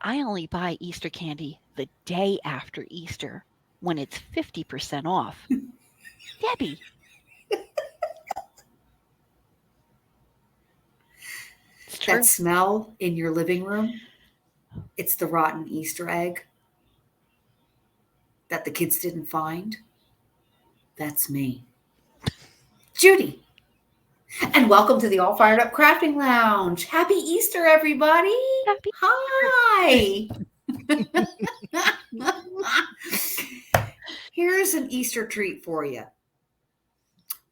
I only buy Easter candy the day after Easter when it's 50% off. Debbie, it's That true. smell in your living room, it's the rotten Easter egg that the kids didn't find. That's me. Judy. And welcome to the All Fired Up Crafting Lounge. Happy Easter, everybody. Happy Hi. Here's an Easter treat for you.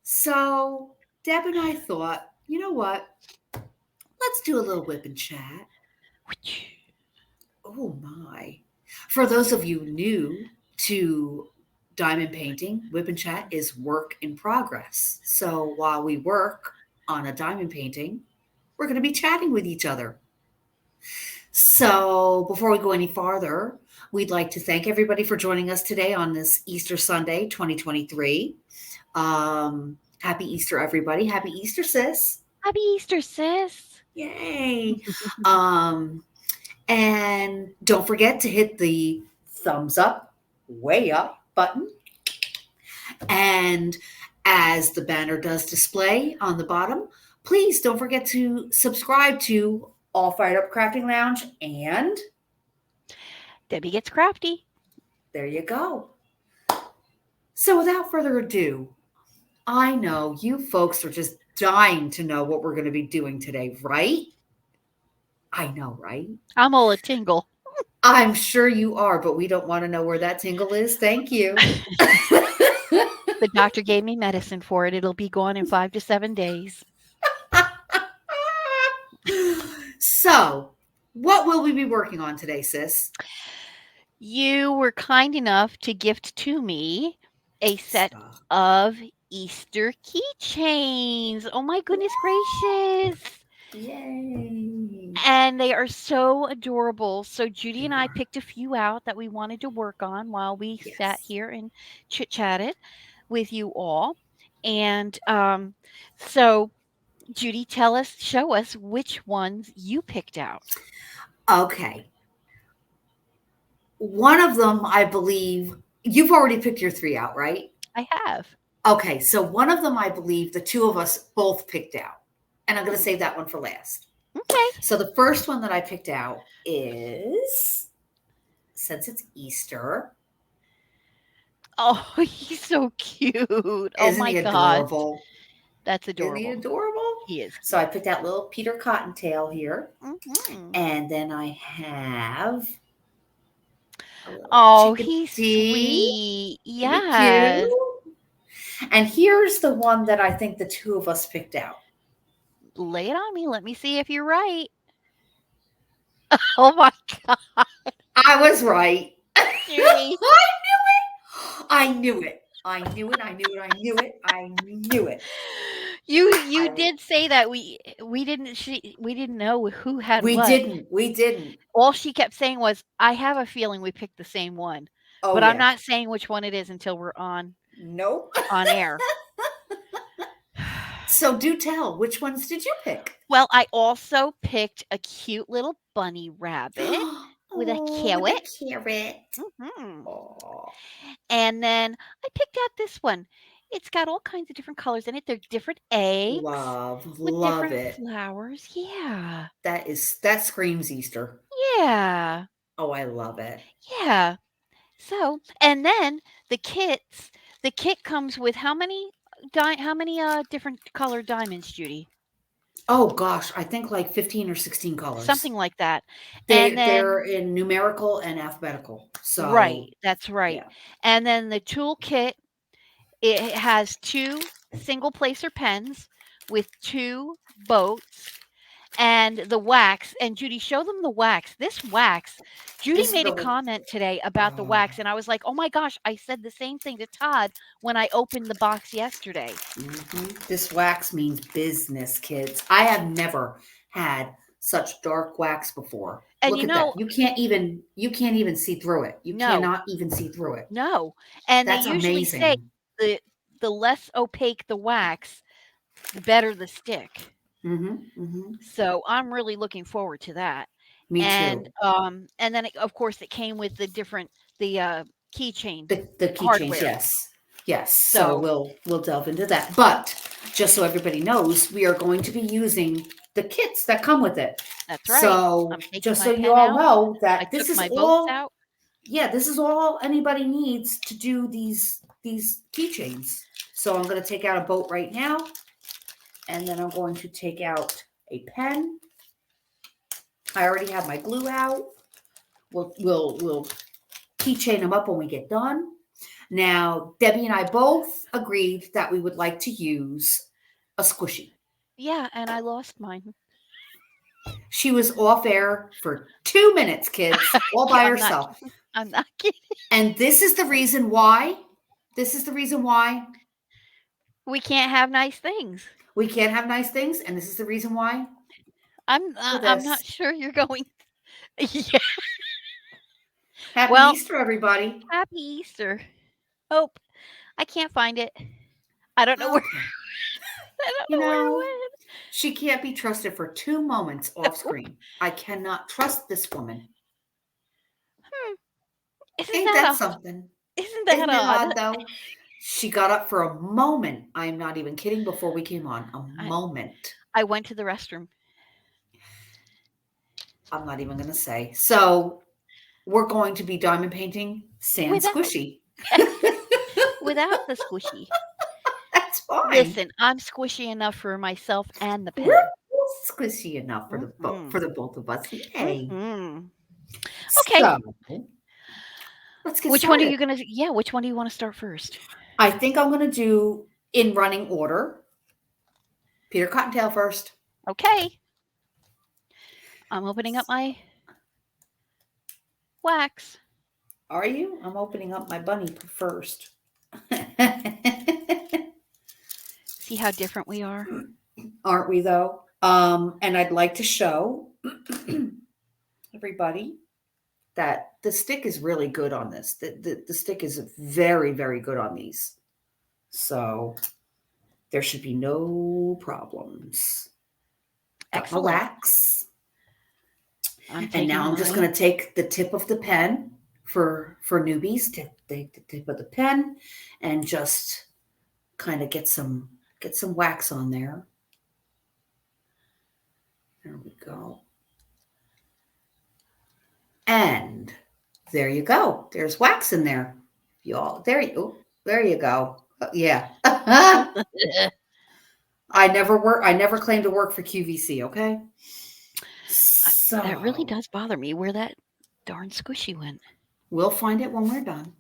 So, Deb and I thought, you know what? Let's do a little whip and chat. Easter. Oh my. For those of you new to diamond painting, whip and chat is work in progress. So while we work on a diamond painting, we're going to be chatting with each other. So before we go any farther, we'd like to thank everybody for joining us today on this Easter Sunday, 2023. Happy Easter, everybody. Happy Easter, sis. Happy Easter, sis. Yay. Um, And don't forget to hit the thumbs up, way up button. And as the banner does display on the bottom, please don't forget to subscribe to All Fired Up Crafting Lounge. And Debbie gets crafty. there you go. So without further ado, I know you folks are just dying to know what we're going to be doing today, right? I know, right? I'm all a tingle. I'm sure you are, but we don't want to know where that tingle is. Thank you. The doctor gave me medicine for it. It'll be gone in 5 to 7 days. So, what will we be working on today, sis? You were kind enough to gift to me a set Stop. of Easter keychains. Oh my goodness gracious. Yay. And they are so adorable. So Judy They and I are. picked a few out that we wanted to work on while we sat Yes. here and chit-chatted with you all. And so Judy, show us which ones you picked out. Okay. One of them, I believe, you've already picked your three out, right? I have. Okay. So, one of them, I believe, the two of us both picked out. And I'm going to Hmm, save that one for last. okay. So, the first one that I picked out is, since it's Easter, Oh, he's so cute. Oh isn't my he gosh. adorable? That's Isn't he adorable. adorable? He is So I cute. picked out little Peter Cottontail here. Hmm. And then I have a little Oh, he's chickadee. sweet. Isn't he cute? Yes. And here's the one that I think the two of us picked out. Lay it on me. Let me see if you're right. Oh my god, I was right. Judy. I knew it. I knew it. I knew it. I knew it. I knew it. You I did say that we didn't know who had we what. didn't. We didn't. All she kept saying was, "I have a feeling we picked the same one." Oh But I'm yeah. not saying which one it is until we're Nope. on air. So do tell, which ones did you pick? Well, I also picked a cute little bunny rabbit with a Oh, with carrot. the carrot. Mhm. Oh, And then I picked out this one. It's got all kinds of different colors in it. They're different eggs with love different it. flowers. Yeah. That screams Easter. Yeah. Oh, I love it. Yeah. So, and then the kits, the kit comes with how many different colored diamonds, Judy? Oh gosh, I think like 15 or 16 colors. Something like that. And They're then in numerical and alphabetical. right, So that's right. yeah. And then the toolkit, it has two single placer pens with two boats and the wax. And Judy, show them the wax. This wax, Judy This made a the comment today about the oh, wax, and I was like, oh my gosh, I said the same thing to Todd when I opened the box yesterday. this wax means business, kids. I have never had such dark wax before. And Look you at that. know, You can't even see through it. You no, cannot even see through it. no. And they That's usually say amazing. the the less opaque the wax, the better the stick. Mhm. Mhm. So I'm really looking forward to that. Me too. And then, of course, it came with the keychain The keychains, hardware. yes. Yes. So So we'll delve into that. But just so everybody knows, we are going to be using the kits that come with it. that's right. So I'm taking just my so you pen all out. know I that took this is my boats all, out. yeah, this is all anybody needs to do these keychains. So I'm going to take out a boat right now, and then I'm going to take out a pen. I already have my glue out. We'll keychain them up when we get done. Now, Debbie and I both agreed that we would like to use a squishy. Yeah, and I lost mine. She was off air for 2 minutes, kids, all by I'm not herself. I'm not kidding. And this is the reason why. This is the reason why We can't have nice things. we can't have nice things. And this is the reason why for I'm not this. sure you're going. Yeah. Happy Well, Easter, everybody. happy Easter. Oh, I can't find it. I don't know where Okay. I don't You know where know, it she can't be trusted for 2 moments off went. screen. I cannot trust this woman. Hmm, isn't Ain't that that odd? something? Isn't that Isn't it odd? odd though? She got up for a moment. I'm not even kidding before we came on. A I moment. I went to the restroom I'm not even going to say. So we're going to be diamond painting sand without squishy. without the squishy. That's fine. Listen, I'm squishy enough for myself and the We're pen. squishy enough for Mhm. the both of us. Yay. Mhm. Okay. So let's get Which one are started. you gonna? Yeah, which one do you want to start first? I think I'm going to do in running order. Peter Cottontail first. Okay. I'm opening up my wax. Are you? I'm opening up my bunny first. See how different we are? Aren't we though? And I'd like to show everybody that the stick is really good on this. The stick is very, very good on these. So there should be no problems. Got my Excellent. wax. I'm And taking now I'm just going my to take the tip of the pen for newbies, take the tip of the pen and just kind of get some wax on there. There we go. And there you go. There's wax in there. Y'all, there you go. Yeah. I never claimed to work for QVC, okay? that really So does bother me where that darn squishy went. we'll find it when we're done.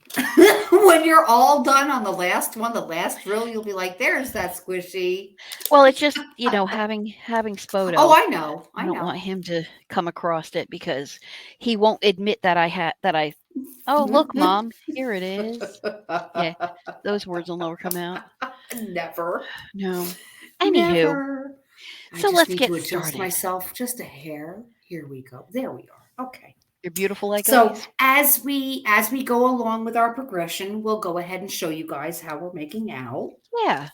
When you're all done on the last one, the last drill, you'll be like, there's that squishy. Well, it's just, having Oh, Spodo. I know. I I don't want know. him to come across it because he won't admit that I "Oh, look, mom, here it is." Yeah, those words will never come out. Never. No. Anywho, Never. I so just let's need to get adjust started. myself just a hair. Here we go. There we are. Okay. You're beautiful like So ice. as we go along with our progression, we'll go ahead and show you guys how we're making out. Yeah.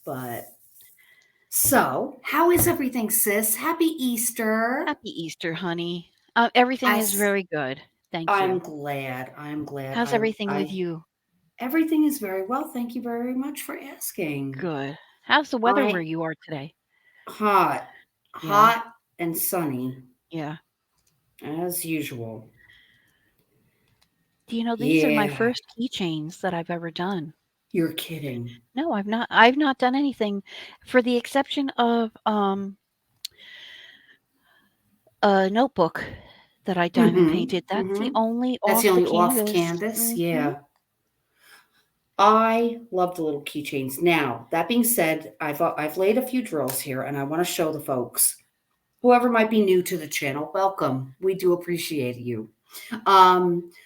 But so, how is everything, sis? Happy Easter. Happy Easter, honey. Everything is As very good. Thank I'm you. glad. I'm glad. How's everything with I you? everything is very well. Thank you very much for asking. Good. How's the weather where I you are today? hot, Yeah. hot and sunny Yeah. as usual. Do you know these are my Yeah, first keychains that I've ever done? you're kidding. No, I've not done anything for the exception of a notebook that I diamond Mhm. painted. That's the Mhm. only That's the off the only off canvas. canvas. Mhm. Yeah. I love the little keychains. Now, that being said, I've laid a few drills here and I want to show the folks. Whoever might be new to the channel, welcome. We do appreciate you.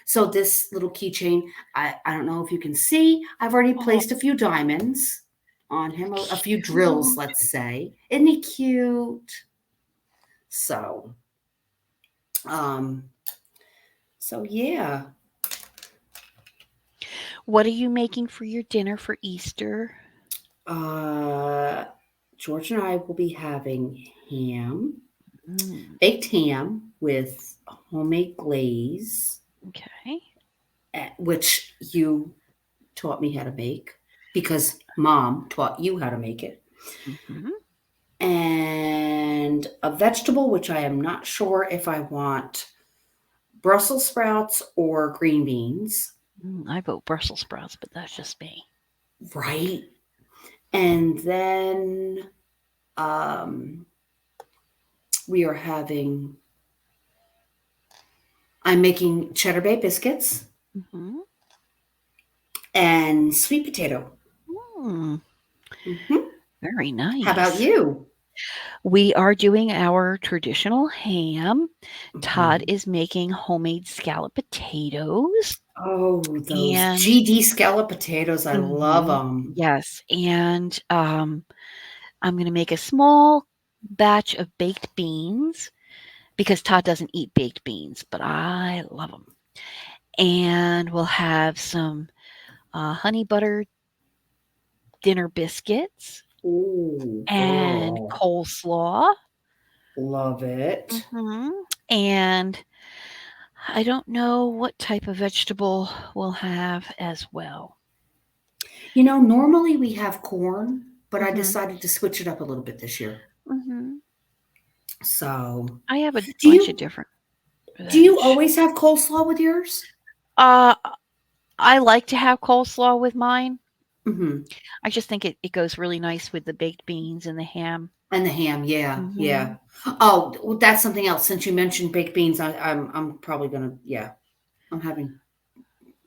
So this little keychain, I don't know if you can see, I've already Oh, placed a few diamonds on him, a few drills, cute. let's say. Isn't he cute? So, um, so yeah. What are you making for your dinner for Easter? Uh George and I will be having ham Mm, baked ham with homemade glaze, okay. which you taught me how to make because mom taught you how to make it, Mhm. and a vegetable, which I am not sure if I want Brussels sprouts or green beans, I vote Brussels sprouts, but that's just me. right? And then um, we are having, I'm making cheddar bay biscuits Mhm. and sweet potato. Mm, Hmm. very How about nice. you? We are doing our traditional ham. Todd Hmm. is making homemade scallop potatoes. Oh, those And GD scallop potatoes. I love mhm, them. yes, and I'm gonna make a small batch of baked beans because Todd doesn't eat baked beans, but I love them. And we'll have some honey butter dinner biscuits Oh, and girl. coleslaw. Love it. hmm And I don't know what type of vegetable we'll have as well. You know, normally we have corn, but I hmm decided to switch it up a little bit this year. hmm So, I have a do bunch of you different do veg. you always have coleslaw with yours? Uh, I like to have coleslaw with mine. Hmm. I just think it goes really nice with the baked beans and the ham. And the ham, yeah, yeah. hmm Oh, well, that's something else. Since you mentioned baked beans, I'm probably gonna, yeah, I'm having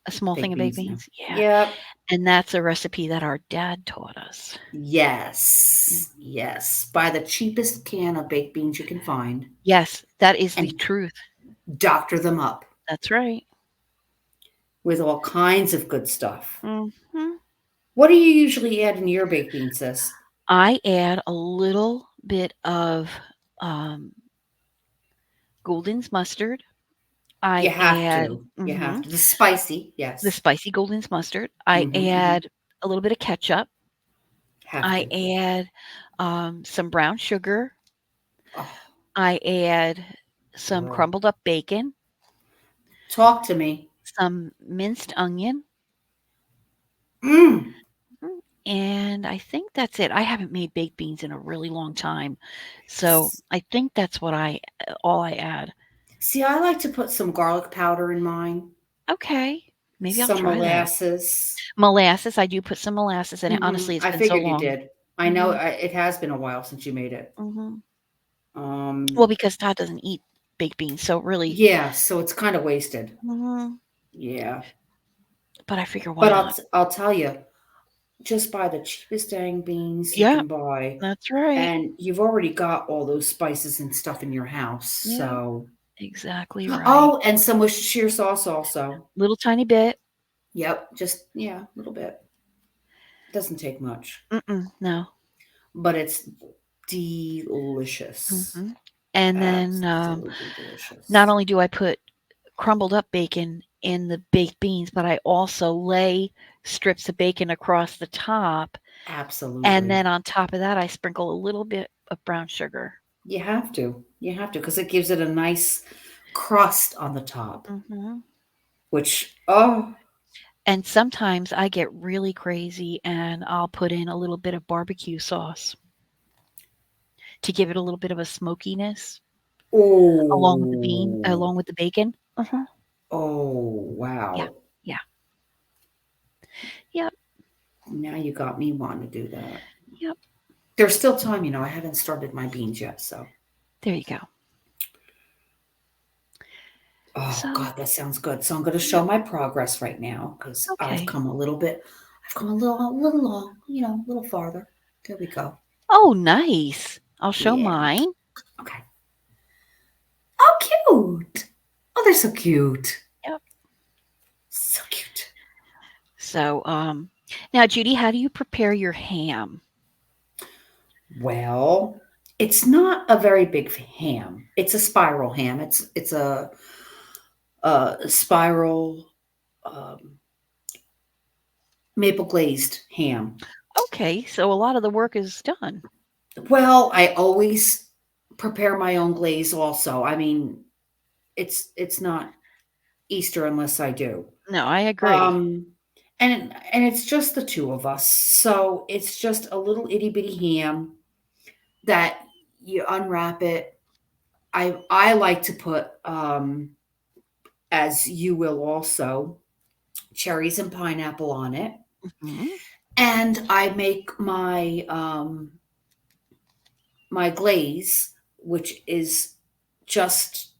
A small thing baked of baked beans now. beans. Yeah. Yep. And that's a recipe that our dad taught us. Mm. Yes. Yes. Buy the cheapest can of baked beans you can find Yes, that is the and truth. doctor them up That's right. with all kinds of good stuff. hmm What do you usually add in your baked beans, sis? I add a little bit of um, Gouldens mustard. I You have add to. You have to. The spicy, the yes. spicy Gouldens mustard. I Hmm. add a little bit of ketchup. Have I to. add some brown sugar. Oh, I add some girl. crumbled up bacon, Talk to me. some minced onion, Mm. and I think that's it. I haven't made baked beans in a really long time, so I think that's what I all I add. See, I like to put some garlic powder in mine, Okay, maybe I'll some try that. molasses. Molasses, I do put some molasses in it. Honestly, it's I been so figured you long. did. I know Mhm, it has been a while since you made it. mhm. Um, Well, because Todd doesn't eat baked beans, so really yeah, so it's kind of wasted. mhm, Yeah. but I figure why But not? I'll tell you, just buy the cheapest dang beans you Yeah, can buy, that's right. and you've already got all those spices and stuff in your house. Yeah, So, exactly right. oh, and some Worcestershire sauce also. Little tiny bit. Yep, just yeah, a little bit. Doesn't take much, No. but it's delicious. Mhm. And then, Absolutely not delicious. only do I put crumbled up bacon in the baked beans, but I also lay strips of bacon across the top, and Absolutely. then on top of that, I sprinkle a little bit of brown sugar. You have to. You have to because it gives it a nice crust on the top, Mhm. which oh, And sometimes I get really crazy and I'll put in a little bit of barbecue sauce to give it a little bit of a smokiness oh, along with the bacon. Uh-huh. oh, Yeah. wow. Yeah. Yep. Now you got me wanting to do that. Yep. There's still time, you know. I haven't started my beans yet, so. There you go. Oh So, God, that sounds good. So I'm going to show yep. my progress right now because I've Okay. come a little bit. I've come a little long, you know, a little farther. There we go. Oh, nice. I'll show Yeah. mine. Okay. Oh, cute. Oh, they're so cute. Yep. So cute. So, now, Judy, how do you prepare your ham? Well, it's not a very big ham. It's a spiral ham. It's a spiral um, maple glazed ham. Okay, so a lot of the work is done. Well, I always prepare my own glaze also. I mean, it's not Easter unless I do. No, I agree. Um, and it's just the two of us, so it's just a little itty bitty ham that you unwrap it. I like to put, as you will also, cherries and pineapple on it, Mhm. and I make my glaze, which is just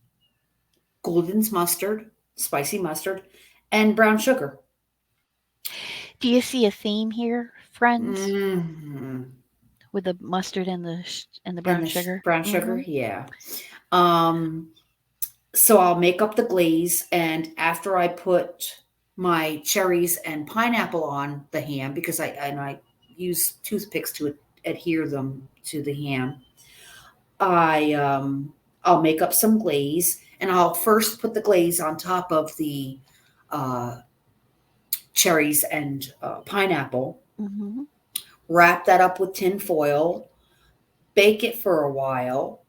Gulden's mustard, spicy mustard, and brown sugar. Do you see a theme here, friends, Hmm. with the mustard and the And brown the sugar? brown sugar, Mhm. yeah. Um, so I'll make up the glaze, and after I put my cherries and pineapple on the ham, because I use toothpicks to adhere them to the ham, I I'll make up some glaze, and I'll first put the glaze on top of the uh, cherries and pineapple, Mhm. wrap that up with tin foil, bake it for a while,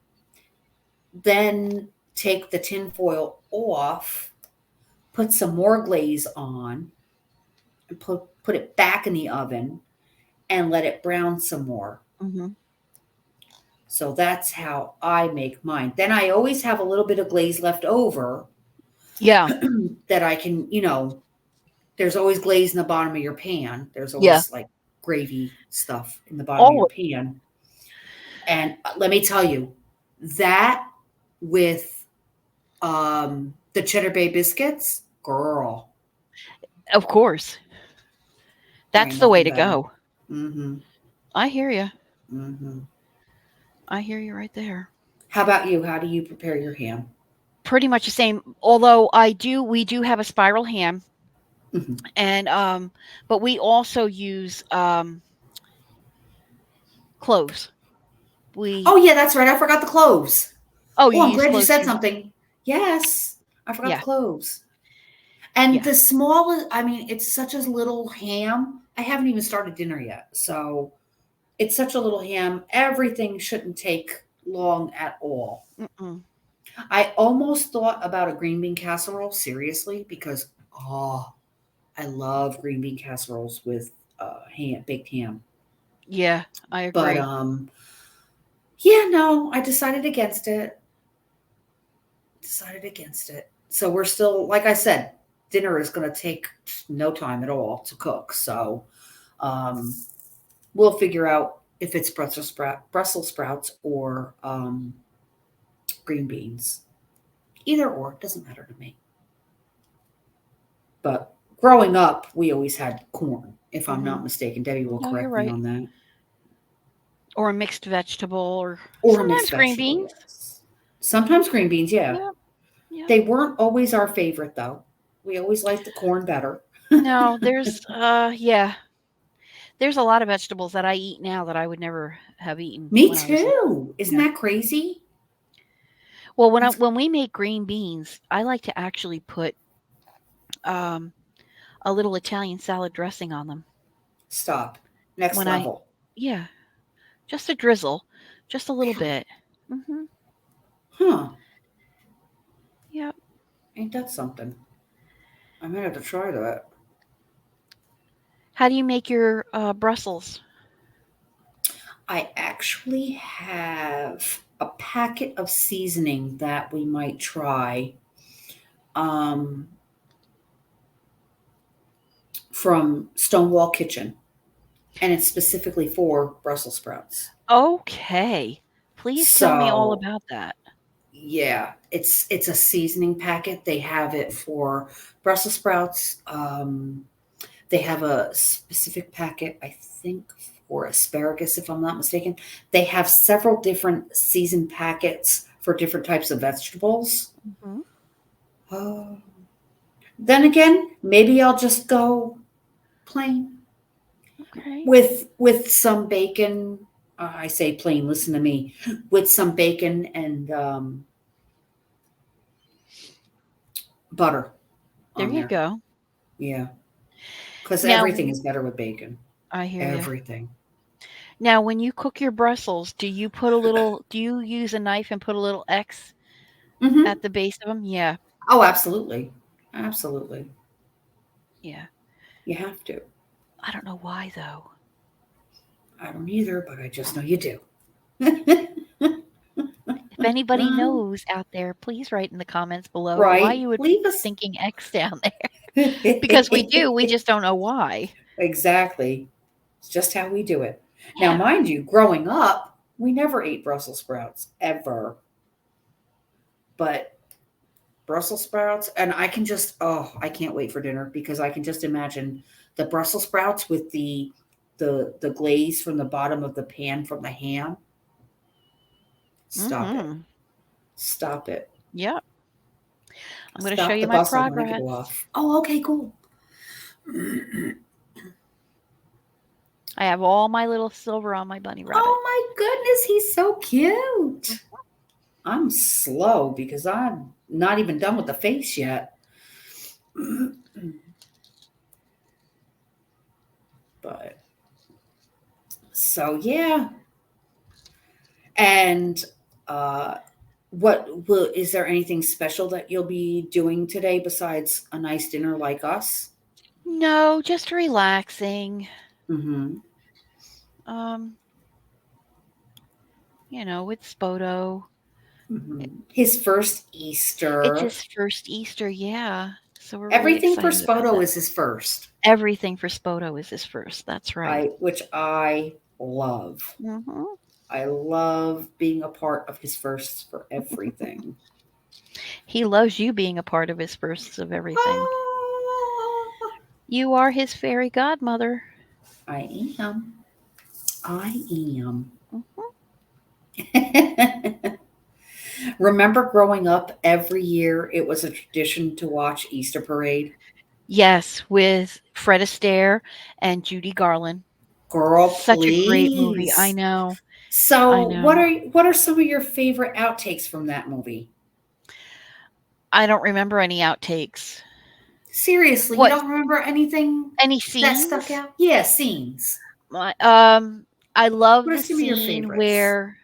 then take the tin foil off, put some more glaze on, and put it back in the oven and let it brown some more. Mhm. So that's how I make mine. Then I always have a little bit of glaze left over Yeah. that I can, there's always glaze in the bottom of your pan. There's Yeah. always like gravy stuff in the bottom of your Always. pan. And let me tell you, that with the Cheddar Bay biscuits, girl, Of course. there ain't That's the way nothing to better. go. Mm-hmm. I hear you. Mm-hmm. I hear you right there. How about you? How do you prepare your ham? Pretty much the same. Although we do have a spiral ham, Mm-hmm. and but we also use cloves. Oh We yeah, that's right. I forgot the cloves. Oh, Oh, you I'm use glad you cloves said too. something. Yes, I forgot the Yeah. cloves. And Yeah. the small, I mean, it's such a little ham. I haven't even started dinner yet. So it's such a little ham. Everything shouldn't take long at all. Mm-mm. I almost thought about a green bean casserole, seriously, because, oh, I love green bean casseroles with ham, baked ham. Yeah, I But agree. yeah, no, I decided against it. Decided against it. So we're still, like I said, dinner is going to take no time at all to cook. So um, we'll figure out if it's Brussels sprouts or green beans. Either or, doesn't matter to me. But growing up, we always had corn, if I'm Mhm. not mistaken. Debbie will No, you're correct me right. on that. Or a mixed vegetable or Or a mixed sometimes green vegetable, beans. yes. Sometimes green beans, yeah. Yeah, yeah. They weren't always our favorite, though. We always liked the corn better. No, yeah. There's a lot of vegetables that I eat now that I would never have eaten Me when I was little. too. Isn't Yeah. that crazy? Well, That's when we make green beans, I like to actually put um a little Italian salad dressing on them. stop. Next When I level. Yeah, just a drizzle, just a little Really? bit. Mhm. Huh. Yep. Ain't that something? I might have to try that. How do you make your Brussels? I actually have a packet of seasoning that we might try um, from Stonewall Kitchen, and it's specifically for Brussels sprouts. Okay. Please tell me all So about that. yeah, it's a seasoning packet. They have it for Brussels sprouts. They have a specific packet, I think, for asparagus, if I'm not mistaken. They have several different seasoned packets for different types of vegetables. Mhm. Uh, then again, maybe I'll just go plain Okay. with some bacon. I say plain. Listen to me. With some bacon and butter There on you there. go. Yeah, because Now, everything is better with bacon. I hear you. Everything. Now, when you cook your Brussels, do you use a knife and put a little X Hmm. at the base of them? Yeah, Oh, absolutely. Absolutely. yeah. You have to. I don't know why though. I don't either, but I just know you do. If anybody knows out there, please write in the comments below why Right? you would put Leave the us. stinking X down there. Because we do, we just don't know why. Exactly. It's just how we do it. Now, Yeah. mind you, growing up, we never ate Brussels sprouts ever. But Brussels sprouts, and I can just, oh, I can't wait for dinner because I can just imagine the Brussels sprouts with the glaze from the bottom of the pan from the ham. Stop it. Mhm. Stop it. Yep. I'm going to show Stop you the my bustle when I go progress. off. Oh, okay, cool. I have all my little silver on my bunny rabbit. Oh my goodness, he's so cute. I'm slow because I'm not even done with the face yet. But so yeah. And uh what will is there anything special that you'll be doing today besides a nice dinner like us? No, just relaxing. Mhm. Um, with Spoto. Mhm. His first It's Easter. his first Easter, yeah. So we're really Everything for excited about Spoto that. is his first. Everything for Spoto is his first. That's right. I love. Mhm. I love being a part of his firsts for everything. He loves you being a part of his firsts of everything. Ah, You are his fairy godmother. I am. I am. Mhm. Remember growing up every year it was a tradition to watch Easter Parade? Yes, with Fred Astaire and Judy Garland. Girl, Such a great movie. I please. know. I So, know. what are some of your favorite outtakes from that movie? I don't remember any outtakes. Seriously, you What, don't remember anything any that stuck scenes? out? Yeah, scenes. My I love What are the some of your scene favorites? where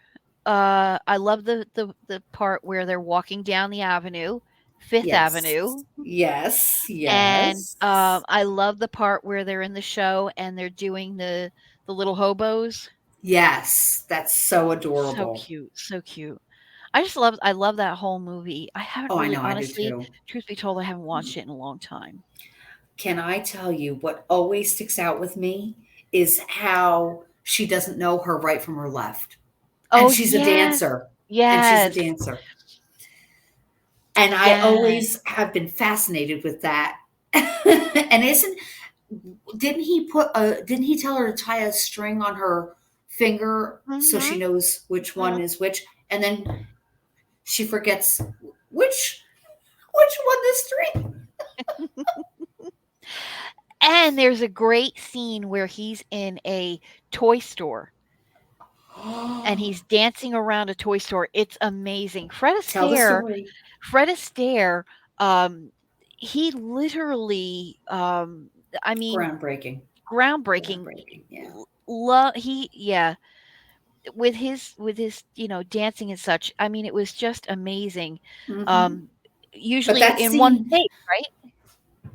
I love the part where they're walking down the avenue, Fifth Yes. Avenue, Yes, and yes. I love the part where they're in the show and they're doing the little hobos. Yes, that's so So adorable. cute, so cute. I love that whole movie. I haven't Oh, I really know, I do honestly, too. truth be told, I haven't watched it in a long time. Can I tell you what always sticks out with me is how she doesn't know her right from her left. And Oh she's a yeah. dancer. And she's a Yes. dancer. And I Yes. always have been fascinated with that. And isn't didn't he tell her to tie a string on her finger so she Mhm. knows which Mhm. one is which? And then she forgets which one is string. And there's a great scene where he's in a toy store and he's dancing around a toy store. It's amazing. Tell the story. Fred Astaire, um, he literally, I mean, Groundbreaking. groundbreaking. Groundbreaking. Yeah. Yeah, with his, dancing and such. I mean, it was just amazing. Hmm. Um, But usually that in one scene, take, right?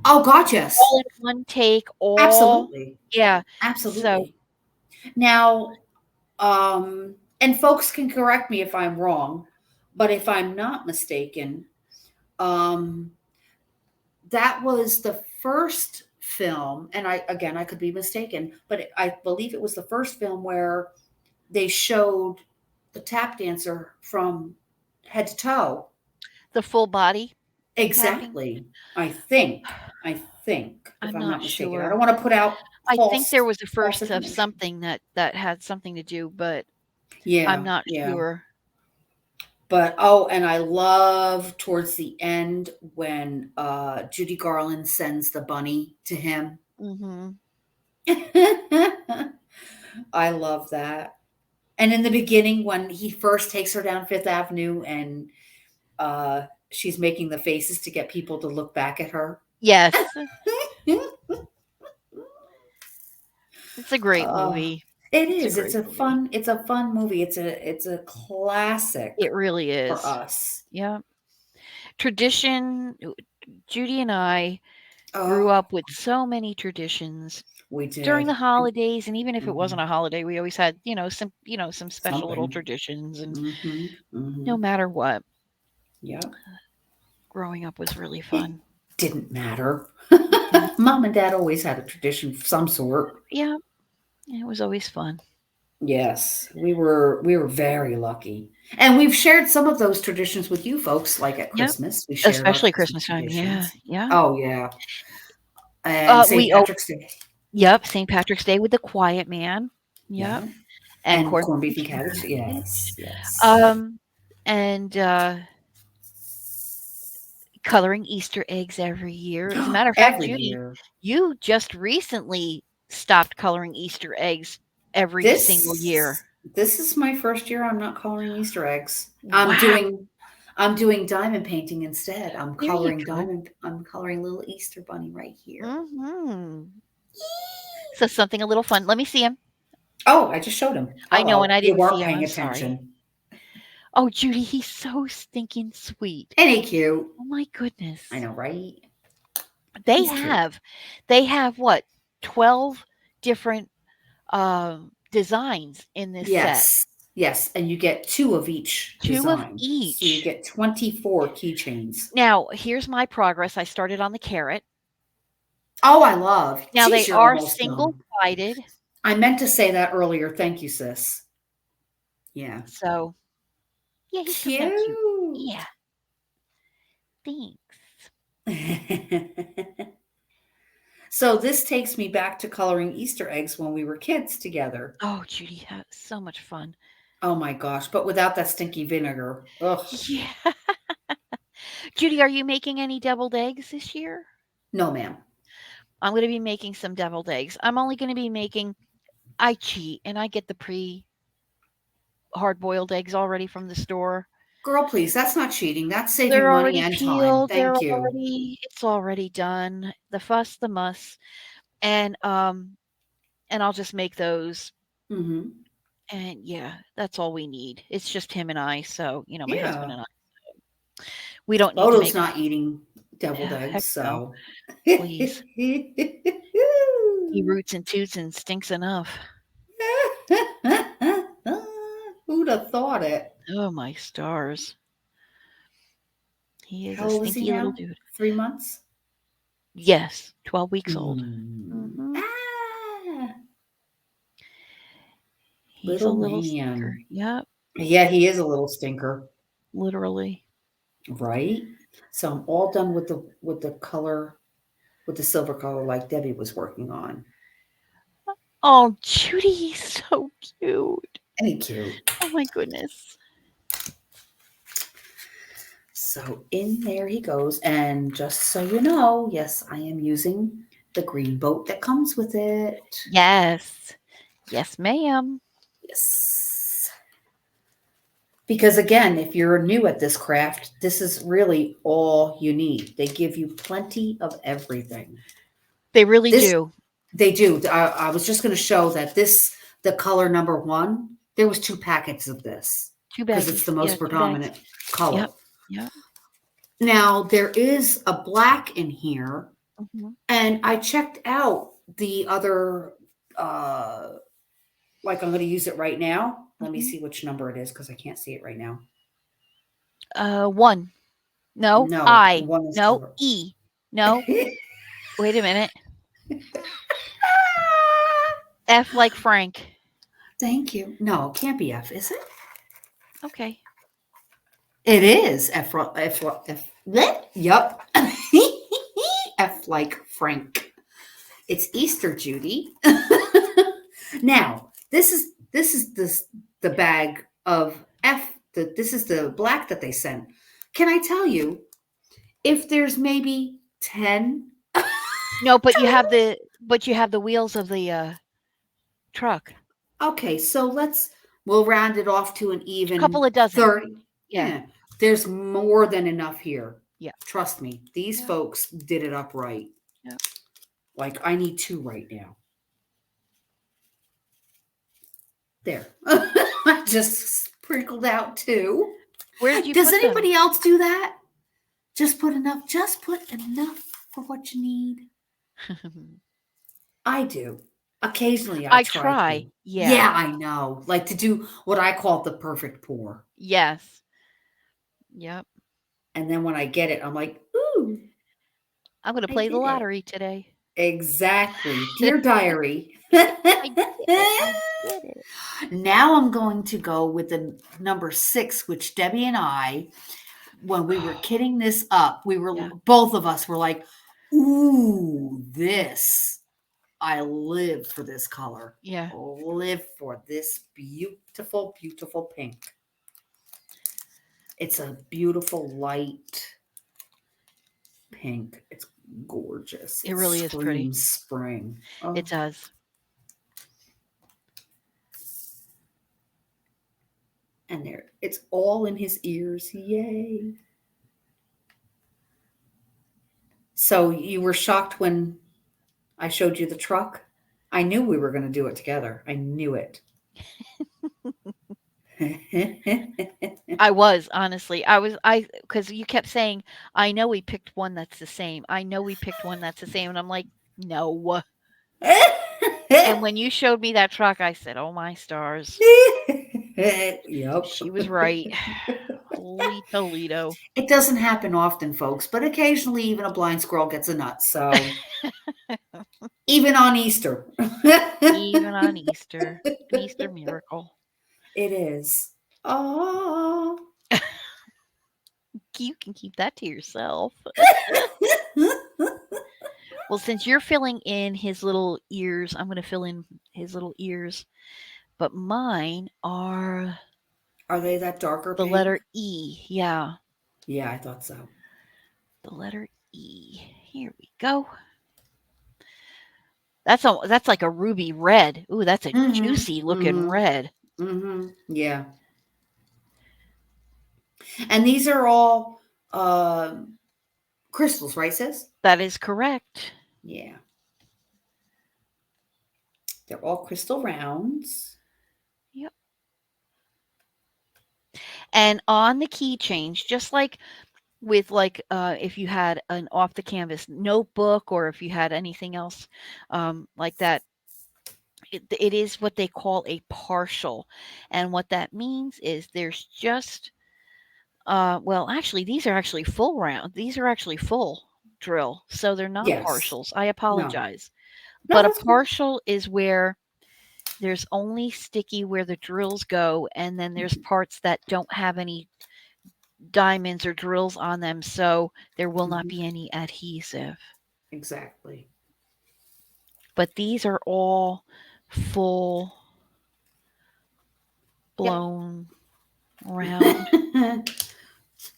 oh God, yes, All in one take, all, absolutely, yeah. So, absolutely. Now, and folks can correct me if I'm wrong, but if I'm not mistaken, um, that was the first film, and I could be mistaken, but I believe it was the first film where they showed the tap dancer from head to toe. the full body tapping? Exactly. I think. I think, if I'm I'm not not mistaken. I don't sure. want to put out I think there was a false first of information. something that had something to do, but I'm Yeah, not yeah. sure. But oh, and I love towards the end when Judy Garland sends the bunny to him. Mhm. I love that. And in the beginning when he first takes her down Fifth Avenue and uh she's making the faces to get people to look back at her. Yes. It's a great uh movie. It It's a is. great movie. It's a fun movie. It's a classic It really for is. us. Yeah. Tradition. Judy and I grew Oh, up with so many traditions we during the did. holidays, and even if it wasn't Mhm. a holiday, we always had, some special little Something. traditions, and Mhm. no Mhm. matter what, Yep. growing up was really It fun. didn't matter. Mhm. Mom and Dad always had a tradition of some sort. Yeah, it was always fun. Yes, we were very lucky. And we've shared some of those traditions with you folks, like at Yep. Christmas. We shared our Especially Christmas Christmas time. Yeah, traditions. yeah. Oh yeah. And St. We oh, Patrick's Day. yep, St. Patrick's Day with the Quiet Man. Yep, Yeah. and And corned corned beef beef and and cabbage. cabbage. Yes, yes. Um, and coloring Easter eggs every year. As a matter of fact, Every Judy, year. you just recently stopped coloring Easter eggs every single year. This is my first year I'm not coloring Easter eggs. Wow. I'm doing diamond painting instead. There you go. I'm coloring little Easter bunny right here. Mhm. So something a little fun. Let me see him. Oh, I just showed him. I know, and Uh-oh. I You didn't see weren't him. paying I'm sorry. attention. Oh, Judy, he's so stinking sweet. Ain't he cute? Oh my I goodness. know, right? They He's cute. have they have what? 12 different designs in this set. Yes. Yes. And you get two of each 2 of design. So you each. get 24 keychains. Now, here's my progress. I started on the carrot. Oh, I love. Now Geez, they you're are almost done. single-sided, I meant to say that earlier. Thank you, sis. Yeah. so yeah, he's coming out cute. Cute. Yeah, thanks. So this takes me back to coloring Easter eggs when we were kids together. Oh, Judy, had so much fun. Oh my gosh, but without that stinky vinegar. Ugh. Yeah. Judy, are you making any deviled eggs this year? No, ma'am. I'm gonna be making some deviled eggs. I'm only gonna be making I cheat and I get the hard boiled eggs already from the store. Girl, please, that's not cheating. That's saving They're money already and time. peeled. Thank you. It's already done. The fuss, the muss, and I'll just make those. Hmm. And yeah, that's all we need. It's just him and I. So my husband Yeah. and I. We don't need to Bodo's make. not eating deviled Heck eggs, no, so. please. He roots and toots and stinks enough. Who'd have thought it? Oh my stars. He is How a old is he stinky little now? dude. 3 months? Yes, 12 weeks old. Mm. Hmm. Ah, He's a little little stinker. man. Yep, Yeah, he is a little stinker, literally. right? So I'm all done with the color, with the silver color like Debbie was working on. Oh, Judy, he's so cute. Ain't he cute? Oh my goodness. So in there he goes. And just so you know, yes, I am using the green boat that comes with it. Yes. Yes, ma'am. Yes. Because again, if you're new at this craft, this is really all you need. They give you plenty of everything. They really This do. they do. I was just going to show that this the color number one. There was two packets of this 2 because it's the baggies. Yeah, most 2 bags. predominant color. Yep. Yep. Now there is a black in here, Mhm. and I checked out the other. Uh, like I'm going to use it right now. Let me Mhm. see which number it is because I can't see it right now. 1. No, No, I. one is No, the. E. No, wait a minute. F like Frank. Thank you. No, it can't be F, is it? Okay. It is F. Bleh. Yup. F like Frank. It's Easter, Judy. Now, this is the bag of F. This is the black that they sent. Can I tell you if there's maybe 10 No, total? but you have the wheels of the truck. Okay, so we'll round it off to an A couple even of dozen. 30. Yeah. Yeah, there's more than enough here. Yeah. Trust me, these Yeah. folks did it up right. Yeah. Like I need two right now. There. I just sprinkled out 2. Where did you Does put them? anybody else do that? Just put enough for what you need. I do. Occasionally I I try try. to. Yeah. Yeah, I know. Like to do what I call the perfect pour. Yes. Yep. And then when I get it, I'm like, ooh, I'm gonna I play the did it. lottery today. Exactly. Dear diary. I did it. I did it. Now I'm going to go with the number 6, which Debbie and I, when we were kitting this up, we were Yeah. both of us were like, ooh, this. I live for this color. Yeah. Live for this beautiful, beautiful pink. It's a beautiful light pink. It's gorgeous. It It really is pretty. screams spring. It Oh, does. and there, it's all in his ears. Yay. So you were shocked when I showed you the truck? I knew we were going to do it together. I knew it. I was, honestly. I because you kept saying, "I know we picked one that's the same. I know we picked one that's the same." And I'm like, "No." And when you showed me that truck, I said, "Oh my stars." Yep. She was right. Holy Toledo. It doesn't happen often, folks, but occasionally even a blind squirrel gets a nut. So even on Easter, Even on Easter. An Easter miracle. it is. Oh. You can keep that to yourself. Well, since you're filling in his little ears, I'm going to fill in his little ears. But mine are Are they that darker the letter pink? E. Yeah, Yeah, I thought so. the letter E. Here we go. That's like a ruby red. Ooh, that's a Mm-hmm. juicy looking Mm-hmm. red. Mm-hmm. Yeah. And these are all crystals, right, sis? That is correct. Yeah. They're all crystal rounds. Yep. And on the key change, just like with like if you had an off the canvas notebook or if you had anything else like that, it is what they call a partial. And what that means is there's just well, actually, these are actually full round. These are actually full drill, so they're not Yes. partials. I No. apologize. No, But a that's cool. partial is where there's only sticky where the drills go, and then there's Mhm. parts that don't have any diamonds or drills on them, so there will not Mhm. be any adhesive. Exactly. But these are all full Yep. blown round.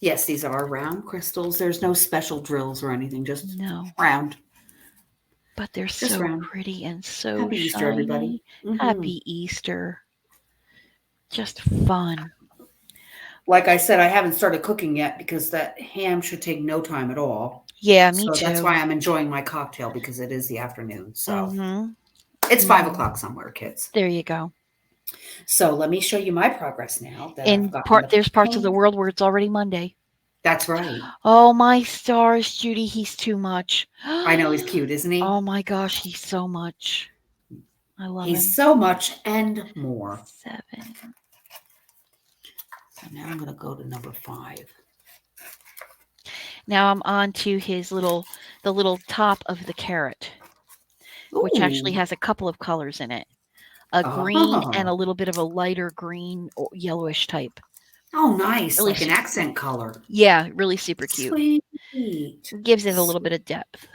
Yes, these are round crystals. There's no special drills or anything, just No, round. but they're Just so round. pretty and so Happy Easter, everybody. shiny. Happy Easter. Just fun. Like I said, I haven't started cooking yet because that ham should take no time at all. Yeah, me So that's too. why I'm enjoying my cocktail because it is the afternoon. So Mhm. it's 5 o'clock Mhm. somewhere, kids. There you go. So let me show you my progress now that I've And gotten the there's parts of the paint. world where it's already Monday. That's right. Oh my stars, Judy, he's too much. I know he's cute, isn't he? Oh my gosh, he's so much. I love He's him. so much and more. 7. So now I'm going to go to number 5. Now I'm on to the little top of the carrot, which actually Ooh. has a couple of colors in it. A green and a Oh. little bit of a lighter green or yellowish type. Oh, nice. Really Like an super accent color. yeah, really super cute. Sweet. Gives it a little bit Sweet. of depth.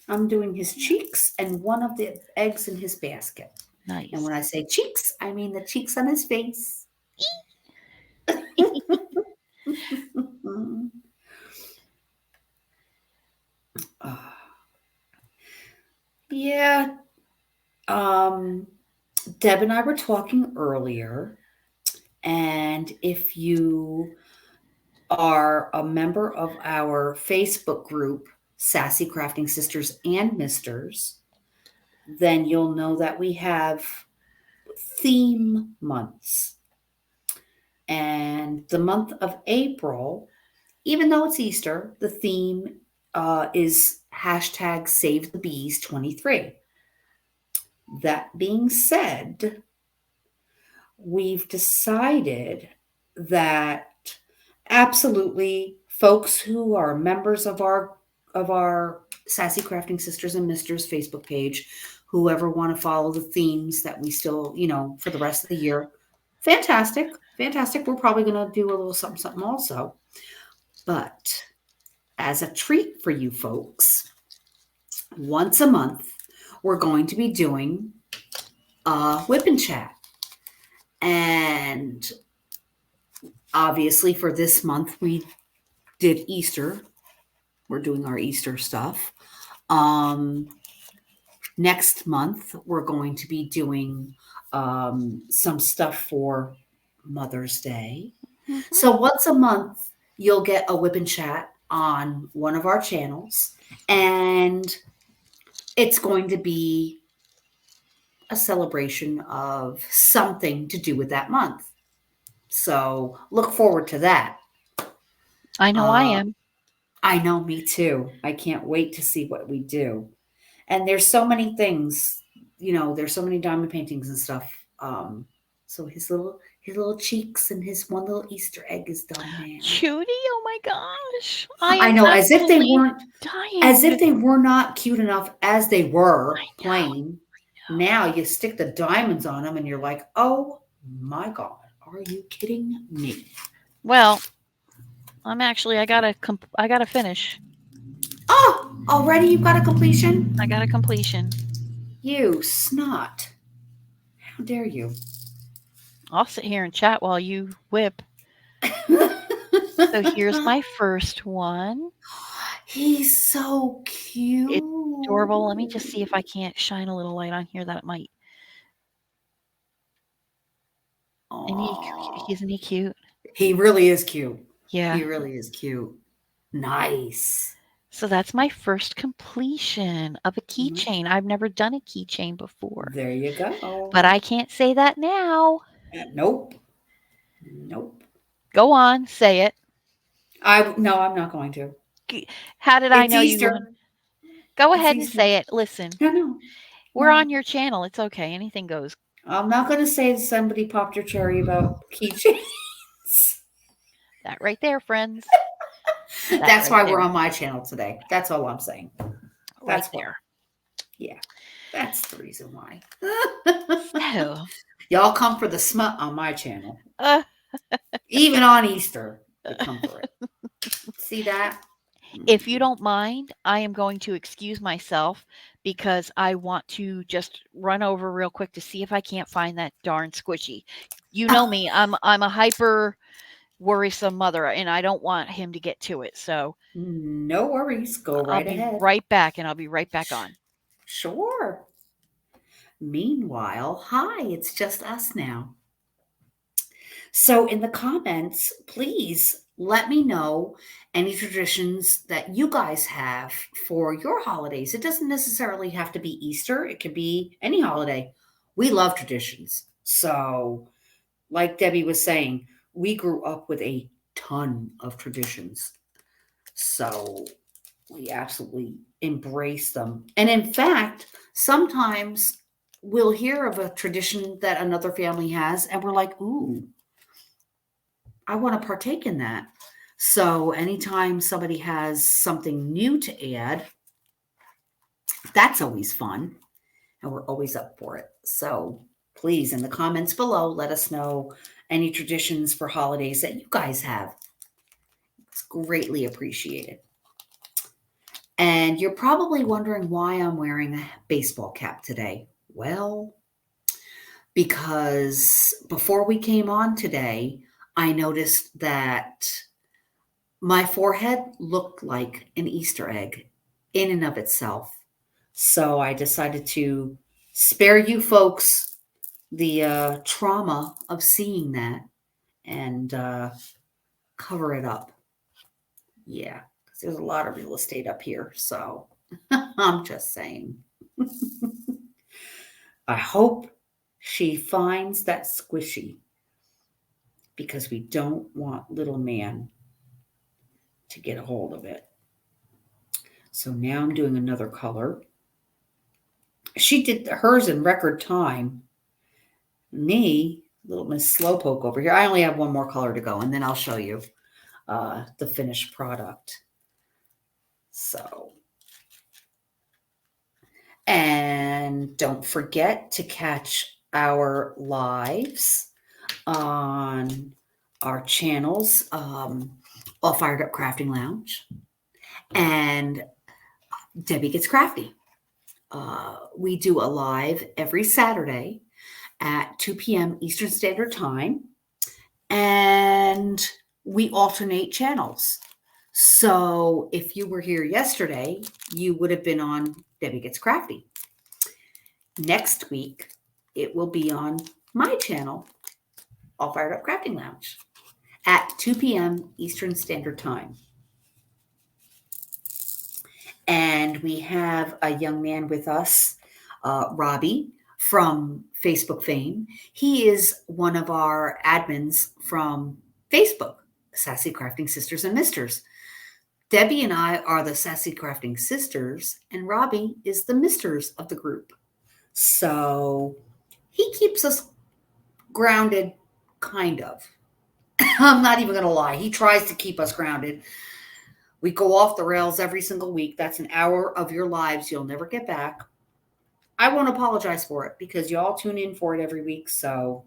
I'm doing his cheeks and one of the eggs in his basket. And Nice. when I say cheeks, I mean the cheeks on his face. Ah, yeah. Um, Deb and I were talking earlier, and if you are a member of our Facebook group, Sassy Crafting Sisters and Misters, then you'll know that we have theme months. And the month of April, even though it's Easter, the theme is hashtag Save the Bees 23. That being said, we've decided that absolutely folks who are members of our Sassy Crafting Sisters and Misters Facebook page, whoever want to follow the themes that we still, for the rest of the year, fantastic, fantastic. We're probably going to do a little something, something also. But as a treat for you folks, once a month, we're going to be doing a whip and chat. And obviously, for this month, we did Easter. We're doing our Easter stuff. Next month, we're going to be doing some stuff for Mother's Day. Mhm. So once a month, you'll get a whip and chat on one of our channels, and it's going to be a celebration of something to do with that month. So look forward to that. I know I Uh, am. I know, me too. I can't wait to see what we do. And there's so many things, there's so many diamond paintings and stuff. So his little cheeks and his one little Easter egg is done now. Judy, oh my gosh. I I am know, absolutely dying. as if they were not cute enough as they were I know. plain. Now you stick the diamonds on them and you're like, oh my God, are you kidding me? Well, I gotta finish. Oh, already you've got a completion? I got a completion. You snot. How dare you? I'll sit here and chat while you whip. So here's my first one. He's so cute. It's adorable. Let me just see if I can't shine a little light on here that it might. Aw. Isn't he cute? He really is cute. Yeah. He really is cute. Nice. So that's my first completion of a Mhm. keychain. I've never done a keychain before, There you go. but I can't say that now. Nope. Nope. Go on, say it. No, I'm not going to. How did I It's know you Easter. wouldn't? Go It's ahead and Easter. say it. Listen, No, no, we're no. on your channel. It's okay. Anything goes. I'm not going to say somebody popped your cherry about keychains. That right there, friends. That That's right why we're there. on my channel today. That's all I'm saying. Right That's why. there. Yeah, that's the reason why. So, Y'all come for the smut on my channel. uh, Even on Easter, you come for it. See that? if you Mm. don't mind, I am going to excuse myself because I want to just run over real quick to see if I can't find that darn squishy. You know me. I'm a hyper worrisome mother and I don't want him to get to it. So, No worries. Go I'll right be ahead. right back and I'll be right back on. Sure. Meanwhile, hi, it's just us now. So, in the comments, please let me know any traditions that you guys have for your holidays. It doesn't necessarily have to be Easter, it could be any holiday. We love traditions. So, like Debbie was saying, we grew up with a ton of traditions. So, we absolutely embrace them. And in fact, sometimes we'll hear of a tradition that another family has, and we're like, ooh, I want to partake in that. So anytime somebody has something new to add, that's always fun. And we're always up for it. So please, in the comments below, let us know any traditions for holidays that you guys have. It's greatly appreciated. And you're probably wondering why I'm wearing a baseball cap today. Well, because before we came on today, I noticed that my forehead looked like an Easter egg in and of itself. So I decided to spare you folks the trauma of seeing that and cover it up. Yeah, because there's a lot of real estate up here. So I'm just saying. I hope She finds that squishy because we don't want little man to get a hold of it. So now I'm doing another color. She did hers in record time. Me, little Miss Slowpoke over here. I only have one more color to go, and then I'll show you the finished product. So, and don't forget to catch our lives on our channels, All Fired Up Crafting Lounge and Debbie Gets Crafty. We do a live every Saturday at 2 p.m. Eastern Standard Time, and we alternate channels. So if you were here yesterday, you would have been on Debbie Gets Crafty. Next week, it will be on my channel, All Fired Up Crafting Lounge, at 2 p.m. Eastern Standard Time. And we have a young man with us, Robbie, from Facebook fame. He is one of our admins from Facebook, Sassy Crafting Sisters and Misters. Debbie and I are the Sassy Crafting Sisters, and Robbie is the Misters of the group. So he keeps us grounded, kind of. I'm not even going to lie. He tries to keep us grounded. We go off the rails every single week. That's an hour of your lives you'll never get back. I won't apologize for it because y'all tune in for it every week. So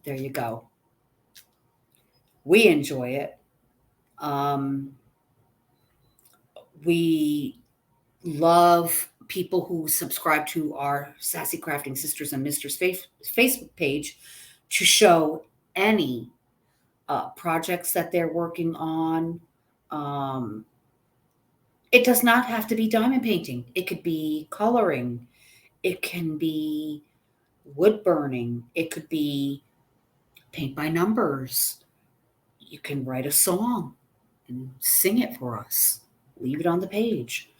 there you go. We enjoy it. We love people who subscribe to our Sassy Crafting Sisters and Misters Facebook page to show any projects that they're working on. It does not have to be diamond painting. It could be coloring. It can be wood burning. It could be paint by numbers. You can write a song and sing it for us. Leave it on the page.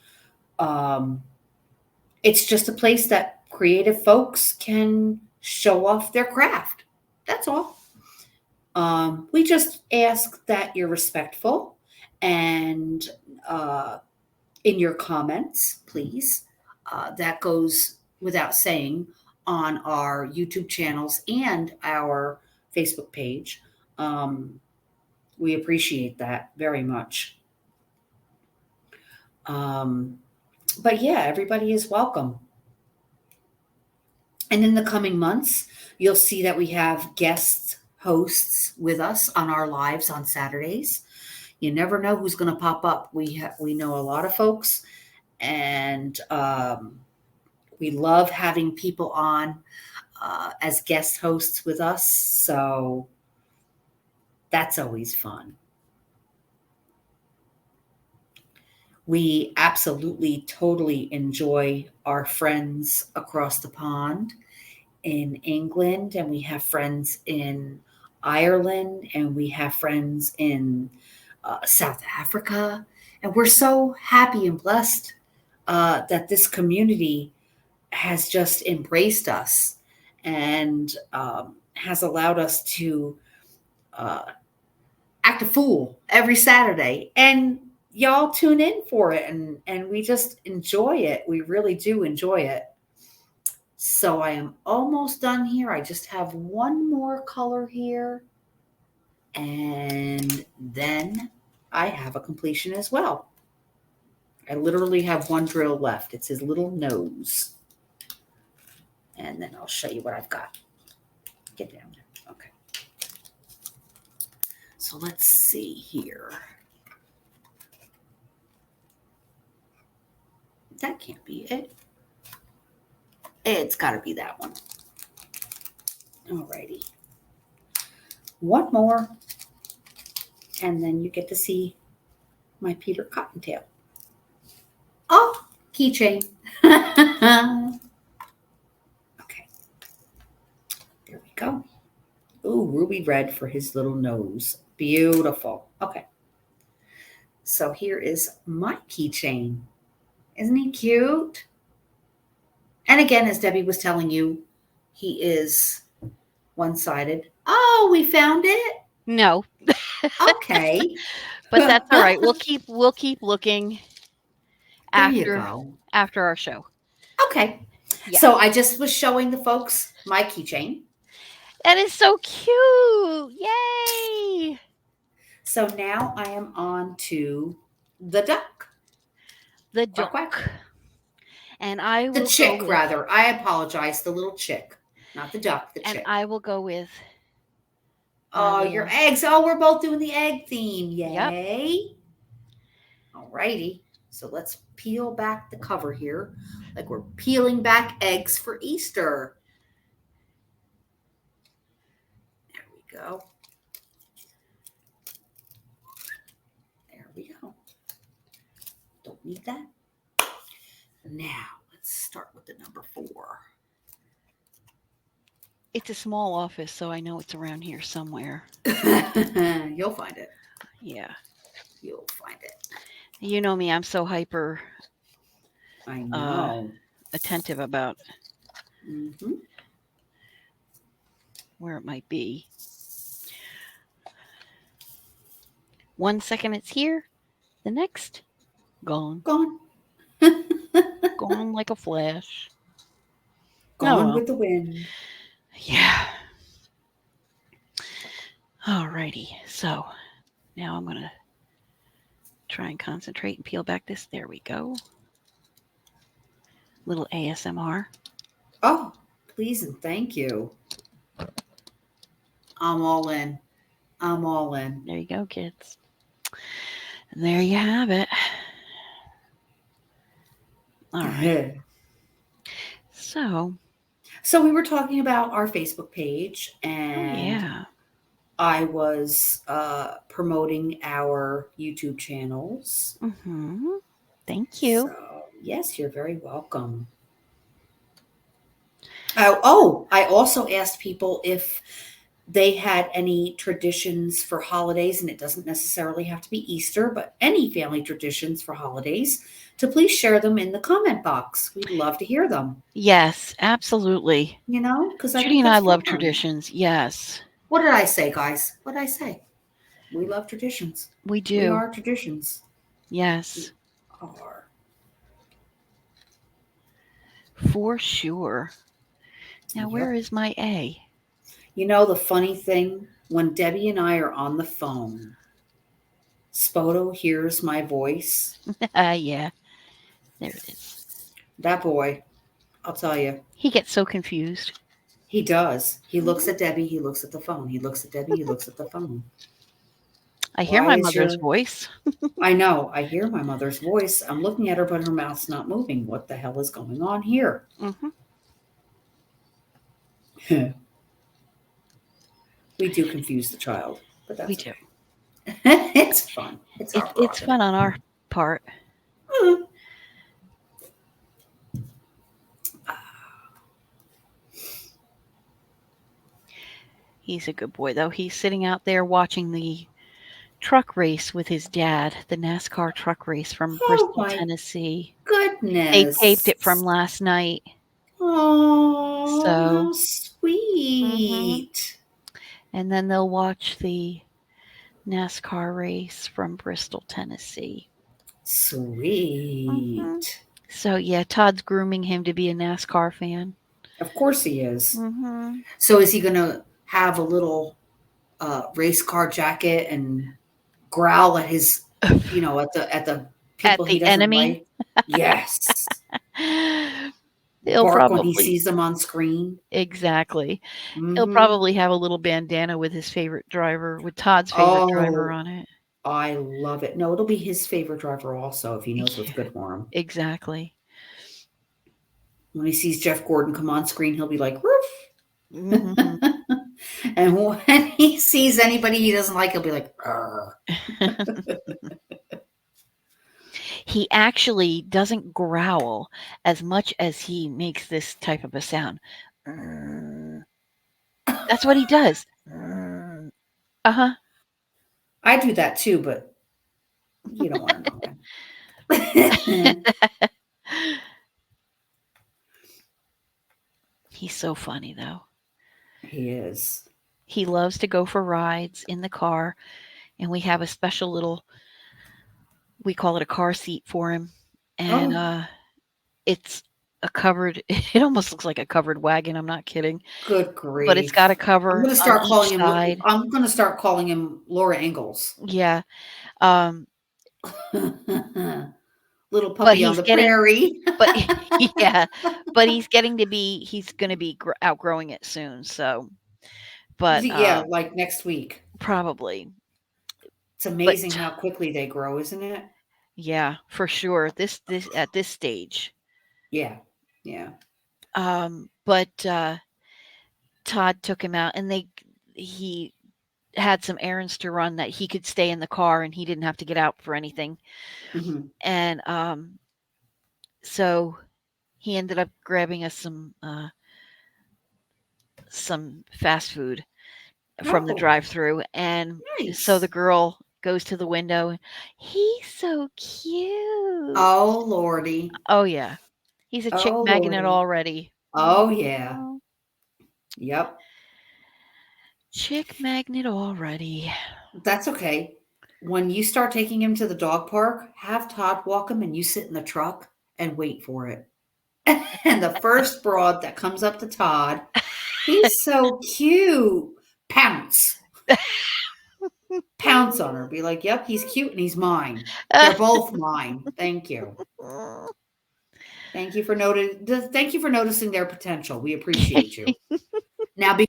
It's just a place that creative folks can show off their craft. That's all. We just ask that you're respectful and in your comments, please. That goes without saying on our YouTube channels and our Facebook page. We appreciate that very much. But yeah, everybody is welcome. And in the coming months, you'll see that we have guest hosts with us on our lives on Saturdays. You never know who's going to pop up. We know a lot of folks, and we love having people on as guest hosts with us. So that's always fun. We absolutely, totally enjoy our friends across the pond in England, and we have friends in Ireland, and we have friends in South Africa. And we're so happy and blessed that this community has just embraced us and has allowed us to act a fool every Saturday. And y'all tune in for it, and we just enjoy it. We really do enjoy it. So I am almost done here. I just have one more color here. And then I have a completion as well. I literally have one drill left. It's his little nose. And then I'll show you what I've got. Get down there. Okay. So let's see here. That can't be it. It's got to be that one. Alrighty. One more. And then you get to see my Peter Cottontail. Oh, keychain. Okay. There we go. Ooh, ruby red for his little nose. Beautiful. Okay. So here is my keychain. Isn't he cute? And again, as Debbie was telling you, He is one-sided. Oh, we found it. No, Okay. but that's all right. There We'll keep looking you after go. our show. Okay. Yeah. So I just was showing the folks my keychain. That is so cute. Yay! So now I am on to the duck. The Quack quack. duck. And I The will go chick, with rather. I apologize. The little chick, not the duck. The and chick. I will go with my Oh, your little eggs. Oh, we're both doing the egg theme. Yep. Yay. Alrighty. So let's peel back the cover here, like we're peeling back eggs for Easter. There we go. There we go. Don't need that. Now, let's start with the number 4. It's a small office, so I know it's around here somewhere. You'll find it. Yeah. You'll find it. You know me, I'm so hyper I know. attentive about Mm-hmm. where it might be. 1 second it's here, the next gone. Gone. Gone like a flash. Gone well. with the wind. Yeah. Alrighty. So now I'm gonna try and concentrate and peel back this. There we go. Little ASMR. Oh, please and thank you. I'm all in. I'm all in. There you go, kids. And there you have it. All right. So we were talking about our Facebook page, Oh and yeah. I was promoting our YouTube channels. Mm-hmm. Thank you. So yes, you're very welcome. Oh, I also asked people if they had any traditions for holidays, and it doesn't necessarily have to be Easter, but any family traditions for holidays, to please share them in the comment box. We'd love to hear them. Yes, absolutely. You know, because I Judy think and I that's love fun. traditions. Yes. What did I say, guys? What did I say? We love traditions. We do. We are traditions. Yes. We are. For sure. Now, where is my A? You know, the funny thing, when Debbie and I are on the phone, Spoto hears my voice. Yeah. There it is. That boy, I'll tell you. He gets so confused. He does. He looks at Debbie. He looks at the phone. He looks at Debbie. He looks at the phone. I hear my mother's voice. I know. I hear my mother's voice. I'm looking at her, but her mouth's not moving. What the hell is going on here? Mm-hmm. We do confuse the child, but that's We do. Okay. It's fun. It's our It's fun on our part. Mm. He's a good boy, though. He's sitting out there watching the truck race with his dad, the NASCAR truck race from Bristol, Tennessee. Goodness. They taped it from last night. Oh, So, how sweet. And then they'll watch the NASCAR race from Bristol, Tennessee. Sweet. Mm-hmm. So, yeah, Todd's grooming him to be a NASCAR fan. Of course he is. Mm-hmm. So is he going to have a little race car jacket and growl at his, at the people he doesn't like? Yes. He'll bark probably, when he sees them on screen. Exactly. Mm-hmm. He'll probably have a little bandana with his favorite driver, with Todd's favorite driver on it. I love it. No, it'll be his favorite driver also if he knows what's good for him. Exactly. When he sees Jeff Gordon come on screen, he'll be like, "Roof." Mm-hmm. And when he sees anybody he doesn't like, he'll be like, He actually doesn't growl as much as he makes this type of a sound. That's what he does. Uh-huh. I do that too, but you don't want to know. He's so funny though. He is. He loves to go for rides in the car, and we have a special little, we call it a car seat for him, and Oh, it's a covered it almost looks like a covered wagon, I'm not kidding, good but it's got a grief. cover on each side. I'm gonna start calling him Laura Ingalls. Yeah, um, Little but puppy on he's the getting prairie. but yeah, but he's gonna be outgrowing it soon, so but, Yeah, like next week. probably. It's But amazing how quickly they grow, isn't it? yeah, for sure, this at this stage. Yeah. Yeah. But, Todd took him out, and he had some errands to run that he could stay in the car, and he didn't have to get out for anything, Mhm. and, so he ended up grabbing us some fast food from the Oh, drive-through, and so the nice. girl goes to the window, and, "He's so cute." Oh, lordy. Oh, yeah. He's a chick Oh, magnet lordy. already. Oh, yeah. Oh, Yep. chick magnet already. That's okay. When you start taking him to the dog park, have Todd walk him and you sit in the truck and wait for it. And the first broad that comes up to Todd, he's so cute. Pounce. Pounce on her. Be like, yep, he's cute and he's mine. They're both mine. Thank you. Thank you for noticing their potential. We appreciate you. Now be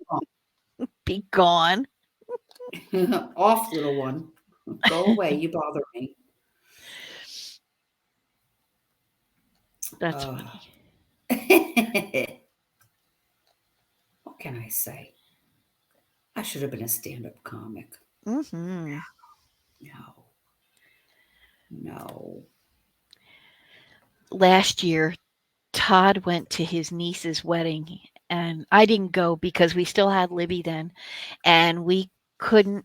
Be gone. gone. Off, little one. Go away. You bother me. That's Uh, funny. what can I say? I should have been a stand-up comic. Mhm. No, no. Last year, Todd went to his niece's wedding, and I didn't go because we still had Libby then, and couldn't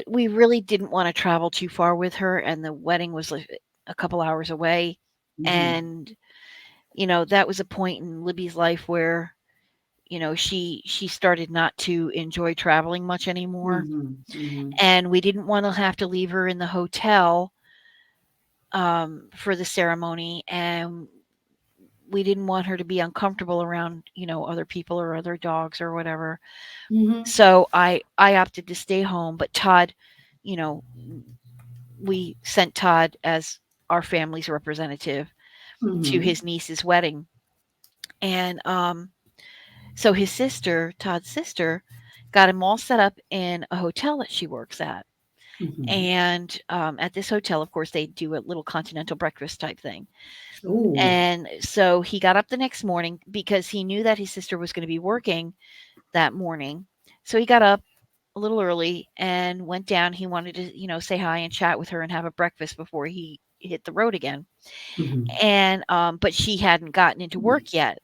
we really didn't wanna travel too far with her, and the wedding was, like, a couple hours away, Mhm, and, that was a point in Libby's life where, she started not to enjoy traveling much anymore, mhm, mhm, and we didn't wanna have to leave her in the hotel, for the ceremony, and we didn't want her to be uncomfortable around, other people or other dogs or whatever. mhm, So I opted to stay home, but Todd, you know, we sent Todd as our family's representative to mhm, his niece's wedding. And so his sister, Todd's sister, got him all set up in a hotel that she works at. mhm. And at this hotel, of course, they do a little continental breakfast type thing. Ooh. And so he got up the next morning because he knew that his sister was going to be working that morning. So he got up a little early and went down. He wanted to, say hi and chat with her and have a breakfast before he hit the road again. Mhm, And but she hadn't gotten into work yet.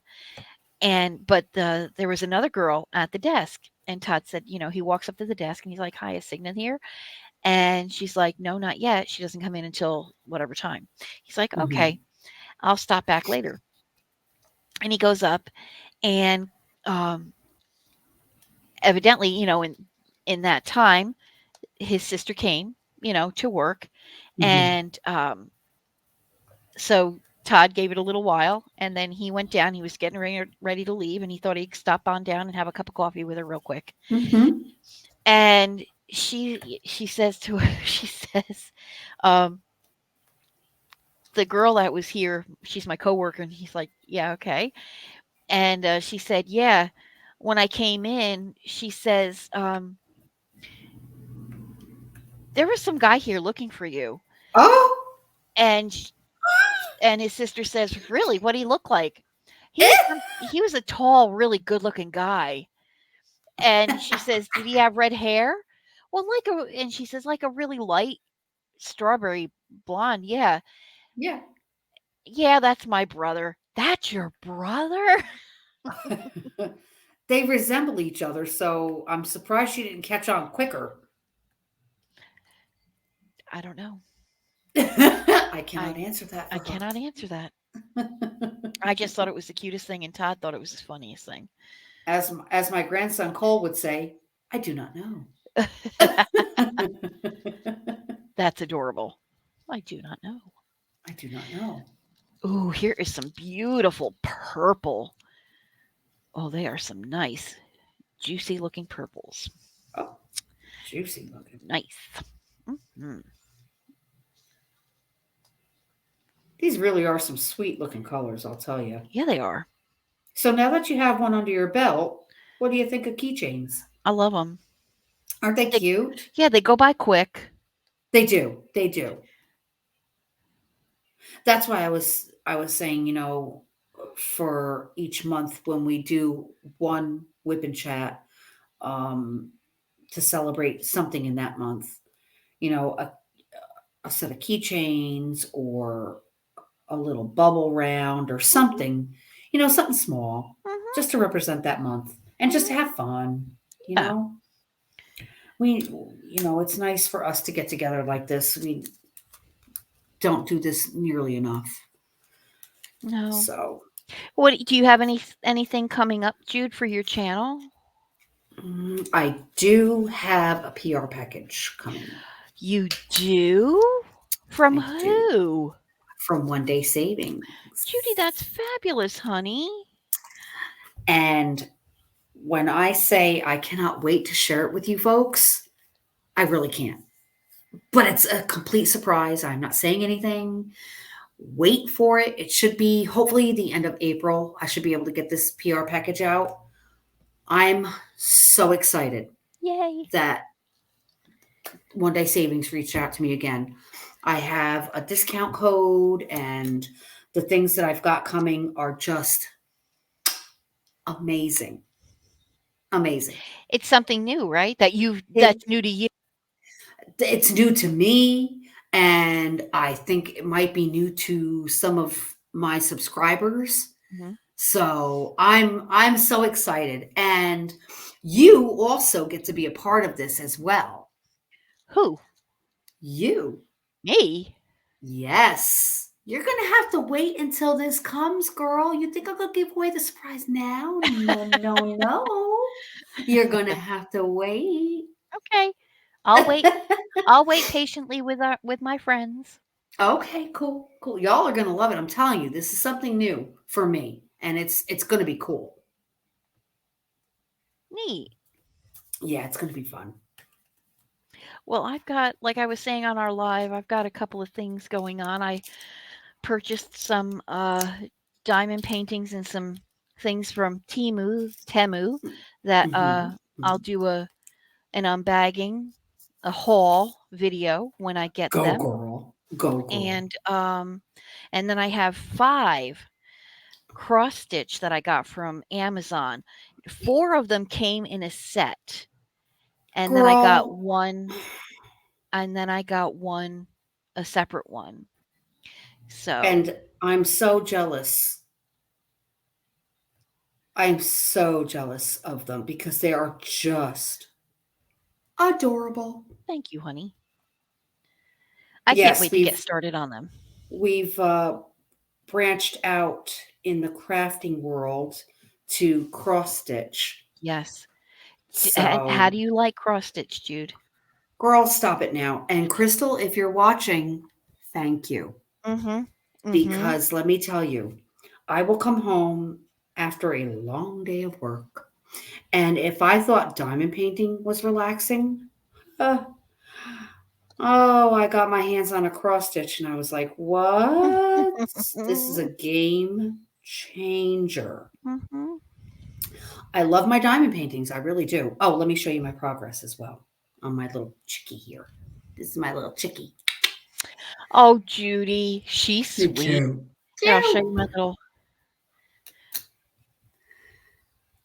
And but there was another girl at the desk. And Todd said, he walks up to the desk and he's like, "Hi, is Signet here?" And she's like, "No, not yet. She doesn't come in until whatever time." He's like, "Okay, mhm, I'll stop back later." And he goes up and um, evidently, in that time, his sister came, to work, mhm, and so Todd gave it a little while, and then he went down. He was getting ready to leave, and he thought he'd stop on down and have a cup of coffee with her real quick. mhm, And she says to her, she says, um, "The girl that was here, she's my coworker." And he's like, "Yeah, okay." And she said, "Yeah, when I came in," she says, "There was some guy here looking for you." Oh! And and his sister says, "Really? What'd he look like?" He was a tall, really good-looking guy. And she says, "Did he have red hair?" "Well, and she says, "Like a really light strawberry blonde." "Yeah. Yeah. Yeah, that's my brother." "That's your brother?" They resemble each other, so I'm surprised she didn't catch on quicker. I don't know. I I cannot answer that I for her. cannot answer that. I just thought it was the cutest thing, and Todd thought it was the funniest thing. As my grandson Cole would say, I do not know. That's adorable. I do not know. I do not know. Ooh, here is some beautiful purple. Oh, they are some nice, juicy looking purples. Oh, juicy looking. Nice. Mhm. These really are some sweet looking colors, I'll tell you. Yeah, they are. So now that you have one under your belt, what do you think of keychains? I love them. Aren't they They, cute? yeah, they go by quick. They do. They do. That's why I was saying, for each month when we do one whip and chat, um, to celebrate something in that month, you know, a set of keychains or a little bubble round or Hmm. something, something small, Hmm. just to represent that month and just to Hmm. have fun, you Yeah. know. We, it's nice for us to get together like this. We don't do this nearly enough. No. So, What do you have anything coming up, Jude, for your channel? I do have a PR package coming. You do? From I do. who? From One Day Savings. Judy, that's fabulous, honey. And when I say I cannot wait to share it with you folks, I really can't. But it's a complete surprise. I'm not saying anything. Wait for it. It should be hopefully the end of April. I should be able to get this PR package out. I'm so excited Yay. that One Day Savings reached out to me again. I have a discount code, and the things that I've got coming are just amazing. Amazing. It's something new, right? It That's new to you. it's new to me, and I think it might be new to some of my subscribers. Mhm. So I'm so excited, and you also get to be a part of this as well. Who? You, Me? yes, you're gonna have to wait until this comes, girl. You think I'm gonna give away the surprise now? No, no, no. You're gonna have to wait. Okay. I'll wait. I'll wait patiently with my friends. Okay, cool, cool. Y'all are gonna love it. I'm telling you, this is something new for me, and it's gonna be cool. Neat. Yeah, it's gonna be fun. Well, I've got, like I was saying on our live, I've got a couple of things going on. I purchased some diamond paintings and some things from Temu that Hmm. I'll do an unbagging, a haul video when I get Go, them. girl. Go, girl. And and then I have 5 cross stitch that I got from Amazon. 4 of them came in a set. And then I got Girl. one and then I got one a separate one. So, And I'm so jealous. I'm so jealous of them because they are just adorable. thank you, honey. I can't Yes, wait to get started on them. we've branched out in the crafting world to cross stitch. Yes. And how So, do you like cross stitch, Jude? girl, stop it now. And Crystal, if you're watching, thank you. Mhm. Mhm. Because let me tell you, I will come home after a long day of work. And if I thought diamond painting was relaxing, uh, oh, I got my hands on a cross stitch and I was like, what? This is a game changer. Mhm. I love my diamond paintings. I really do. Oh, let me show you my progress as well on my little chickie here. This is my little chickie. Oh, Judy, she's You're sweet. cute. Here, I'll show Cute. you my little.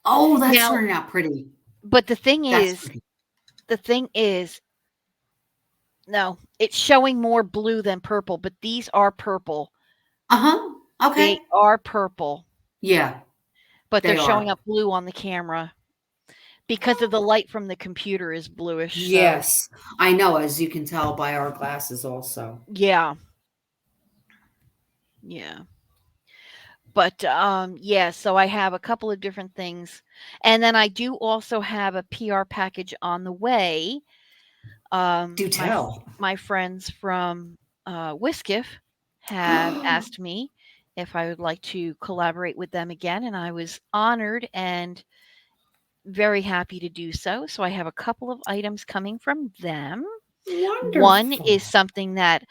Oh, that's Now, turning out pretty. but That's pretty. the thing is, no, it's showing more blue than purple, but these are purple. Uh huh. Okay. They are purple, Yeah, but they're they showing are. up blue on the camera because of the light from the computer is bluish. So, Yes, I know, as you can tell by our glasses also. yeah, yeah. But yeah, so I have a couple of different things. And then I do also have a PR package on the way. Do tell. My friends from Whiskiff have asked me if I would like to collaborate with them again, and I was honored and very happy to do so. So I have a couple of items coming from them. One is Wonderful. something that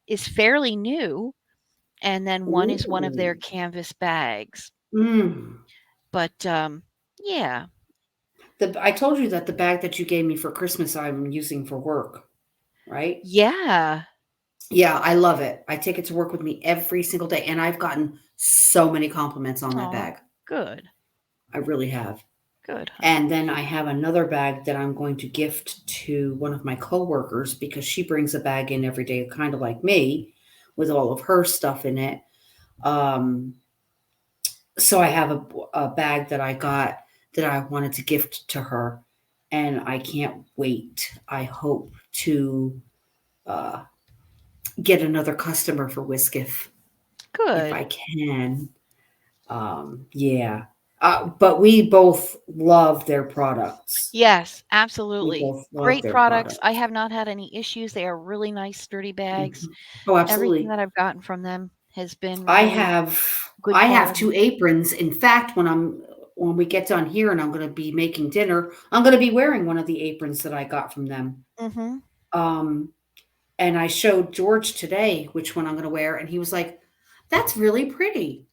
is fairly new, and then one is one of their Ooh. canvas bags. Mm. But yeah, I told you that the bag that you gave me for Christmas I'm using for work, right? yeah. Yeah, I love it. I take it to work with me every single day, and I've gotten so many compliments on that Oh, bag. good, I really have. good, honey. And then I have another bag that I'm going to gift to one of my coworkers because she brings a bag in every day, kind of like me, with all of her stuff in it. Um, so I have a bag that I got that I wanted to gift to her, and I can't wait. I hope to uh, get another customer for Whiskiff if Good. I can. Yeah. But we both love their products. Yes, We absolutely. both love Great their products. I products. have not had any issues. They are really nice, sturdy bags. Mhm. Oh, Everything absolutely. that I've gotten from them has been really good I have 2 quality. aprons. In fact, when we get done here and I'm gonna be making dinner, I'm gonna be wearing one of the aprons that I got from them. Mhm. Um, and I showed George today which one I'm gonna wear, and he was like, "That's really pretty.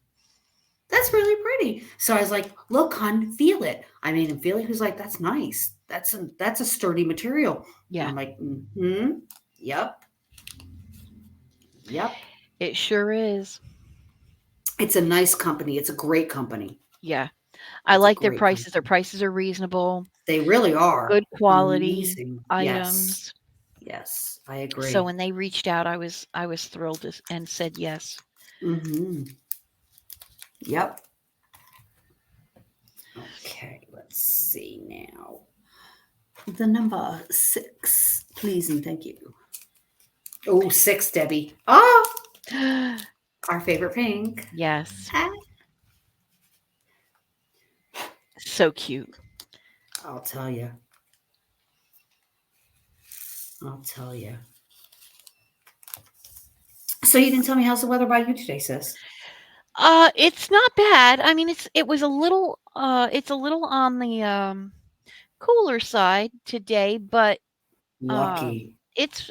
That's really pretty." So I was like, "Look, hon, feel it." I made him feel it. He was like, "That's nice. That's a sturdy material." And Yeah, I'm like, "Mhm. Yep. Yep." it sure is. It's a nice company. It's a great company. Yeah. I It's a like their great prices. Their company. prices are reasonable, They really are good quality amazing. Yes. items. Yes, I So agree. when they reached out, I was thrilled and said yes. Mhm. Yep. Okay, let's see now. The number 6, please and thank you. Oh, 6, Debbie. Oh, our favorite pink. Yes. Ah, So cute. I'll tell you. I'll tell you. So you can tell me how's the weather by you today, sis? It's not bad. I mean, it was a little it's a little on the cooler side today, but Lucky. it's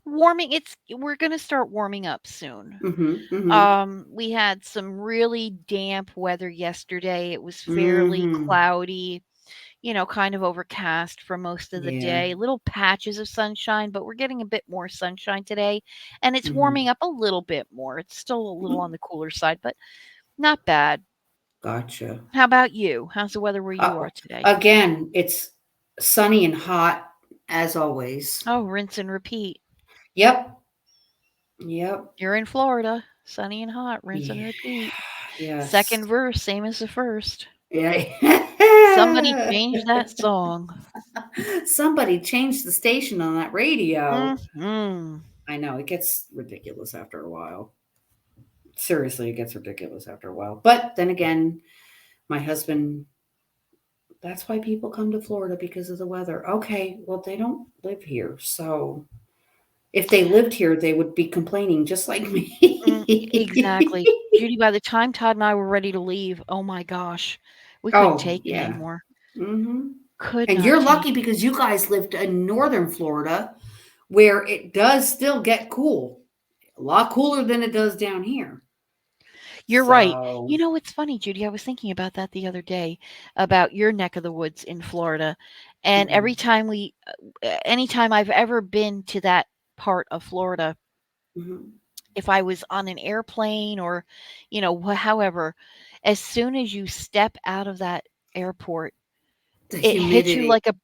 warming. It's we're going to start warming up soon. Mhm. Mhm. We had some really damp weather yesterday. It was fairly Mhm. cloudy, kind of overcast for most of the Yeah. day. Little patches of sunshine, but we're getting a bit more sunshine today, and it's warming Mhm. up a little bit more. It's still a little on the cooler side, but not bad. Gotcha. How about you? How's the weather where you Uh, are today? again, it's sunny and hot as always. Oh, rinse and repeat. Yep. Yep. You're in Florida. Sunny and hot, rinse and Yeah. repeat. Yes. Second verse, same as the first. Somebody Yeah. changed that song. Somebody changed the station on that radio. Mhm. I know it gets ridiculous after a while. Seriously, it gets ridiculous after a while. But then again, my husband, that's why people come to Florida because of the weather. Okay, well, they don't live here. So if they lived here, they would be complaining just like Exactly. me. Judy, by the time Todd and I were ready to leave, oh my gosh, we couldn't Oh, take it yeah. anymore. Hmm. Could And not you're take lucky it. because you guys lived in northern Florida where it does still get cool. A lot cooler than it does down here. You're right. So, You know, it's funny, Judy. I was thinking about that the other day about your neck of the woods in Florida. And mhm, anytime I've ever been to that part of Florida, mhm. if I was on an airplane or, however, as soon as you step out of that airport, The it hits you humidity. like a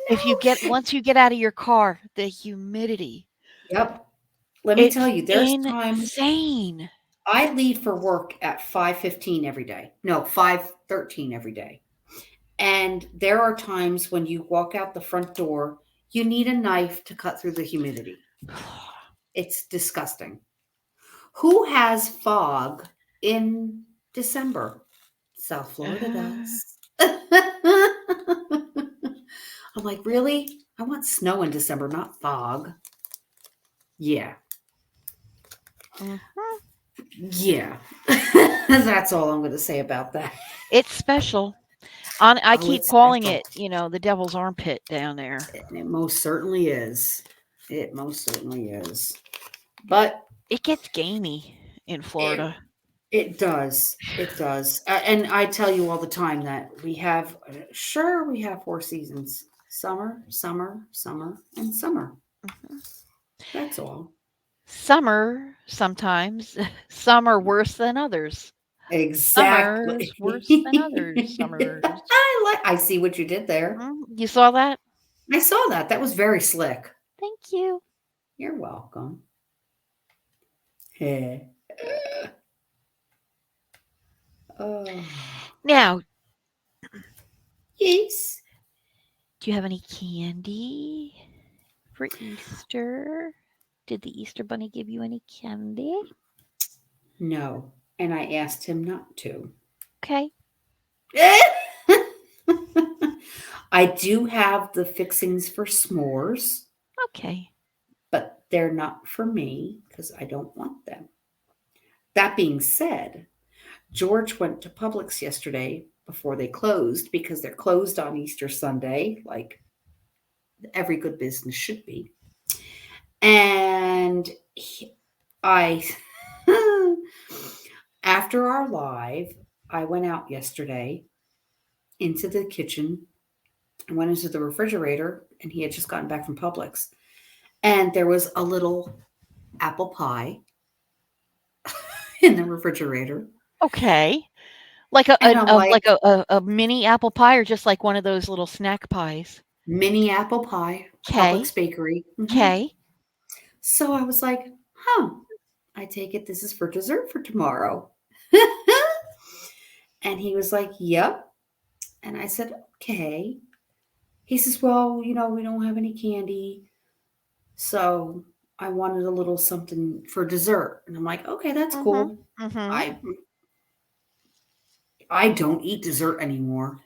if you get No. once you get out of your car, the humidity. Yep. Let me tell It's you, there's times insane. I leave for work at 5:15 every day. No, 5:13 every day. And there are times when you walk out the front door, you need a knife to cut through the humidity. It's disgusting. Who has fog in December? South Florida Uh, does. I'm like, really? I want snow in December, not fog. Yeah. mhm. Yeah. That's all I'm going to say about that. It's special. I Oh, keep it's calling special. it, the devil's armpit down there. It most certainly is. It most certainly is. But It gets gamey in it Florida. it does. It does. And I tell you all the time that we have, sure, we have four seasons: summer, summer, summer, and summer. Mhm. That's all. Summer sometimes, some are worse than others. Summer's Exactly. worse than others. Summers. I see what you did there. You saw that? I saw that. That was very slick. Thank you. You're welcome. Hey. Oh. Now, Yes. do you have any candy for Easter? Did the Easter bunny give you any candy? No. And I asked him not to. Okay. I do have the fixings for s'mores, Okay. but they're not for me because I don't want them. That being said, George went to Publix yesterday before they closed because they're closed on Easter Sunday, like every good business should be. And I, after our live, I went out yesterday into the kitchen and went into the refrigerator, and he had just gotten back from Publix. And there was a little apple pie in the refrigerator. Okay. Like a, And a, I'm a like, like a mini apple pie or just like one of those little snack pies? mini apple pie, Okay. Publix Bakery. Okay. So I was like, huh, I take it this is for dessert for tomorrow. And he was like, yep. And I said, okay. He says, well, we don't have any candy. So I wanted a little something for dessert. And I'm like, okay, that's Mhm. cool. Mhm. I don't eat dessert anymore.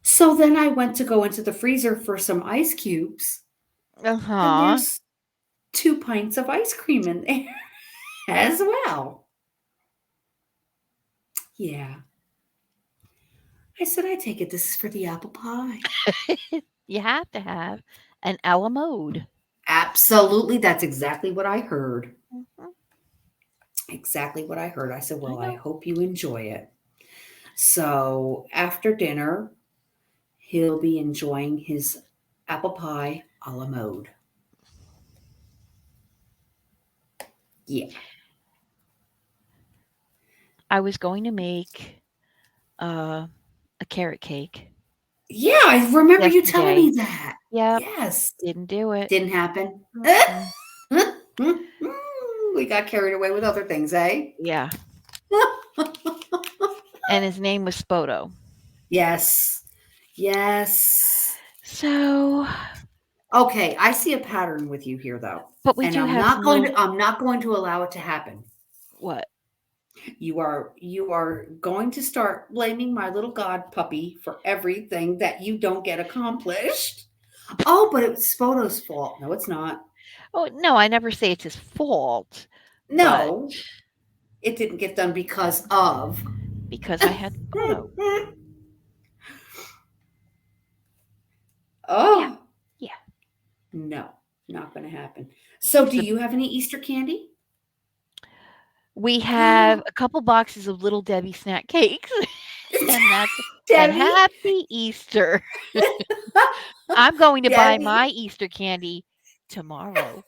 So then I went to go into the freezer for some ice cubes, and Uh-huh. there's 2 pints of ice cream in there as well. Yeah. I said, I take it this is for the apple pie. You have to have an a la mode. Absolutely. That's exactly what I heard. Mhm. Exactly what I heard. I said, I well, I know. hope you enjoy it. So after dinner, he'll be enjoying his apple pie a la mode. Yeah. I was going to make a carrot cake Yeah, I remember you telling yesterday. me that. Yep, Yes. didn't do it. Didn't happen. Mm-mm. We got carried away with other things, eh? Yeah, and his name was Spoto. Yes. Yes. So, Okay, I see a pattern with you here though. but we And do have some little I'm not going to allow it to happen. what? You are going to start blaming my little god puppy for everything that you don't get accomplished. Oh, but it's Spoto's fault. No, it's not. Oh, no, I never say it's his fault, but No, it didn't get done because of. because I had Spoto. Yeah, Oh, yeah. no, not going to happen. So, do So you have any Easter candy? we have a couple boxes of Little Debbie snack cakes, and Debbie? happy Easter. I'm going to buy Debbie? my Easter candy tomorrow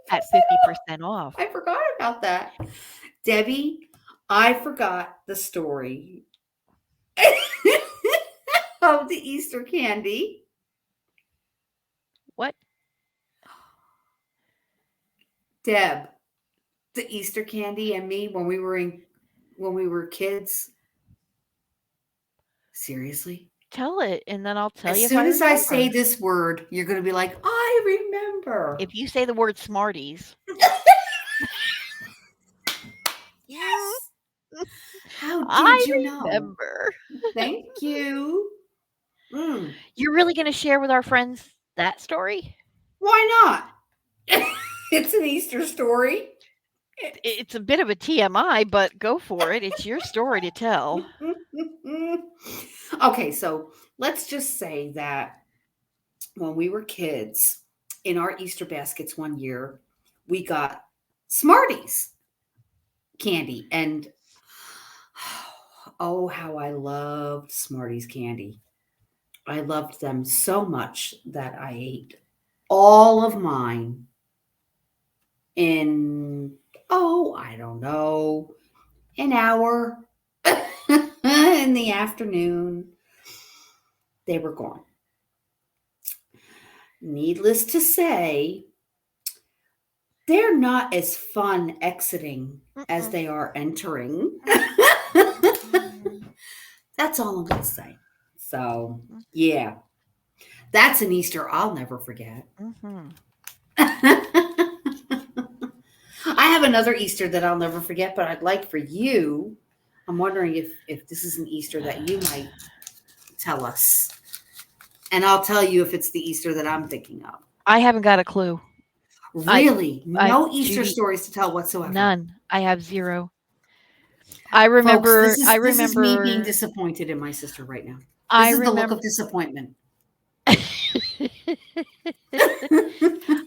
at 50% 50% off. off. I forgot about that. Debbie, I forgot the story of the Easter candy. What? Deb, the Easter candy and me when we were kids. Seriously? Tell it, and then I'll tell As you if I soon as I say remember. this word, you're going to be like, I remember. If you say the word Smarties, How did I you know? remember. Thank you. Mm, You're really gonna share with our friends that story? why not? It's an Easter story. It's a bit of a TMI, but go for it. It's your story to tell. Okay, so let's just say that when we were kids, in our Easter baskets one year, we got Smarties candy. And oh, how I loved Smarties candy. I loved them so much that I ate all of mine in, oh, I don't know, an hour in the afternoon. They were gone. Needless to say, they're not as fun exiting as Mm-mm, they are entering. mm-mm, That's all I'm going to say. So, mm, yeah, that's an Easter I'll never forget. mhm. I have another Easter that I'll never forget, but I'd like for you. I'm wondering if this is an Easter that you might tell us, and I'll tell you if it's the Easter that I'm thinking of. I haven't got a clue. I Really, I no Easter Judy, stories to tell whatsoever, none. I have 0. folks. This I is this is me being remember disappointed in my sister right now. I This is the look remember of disappointment.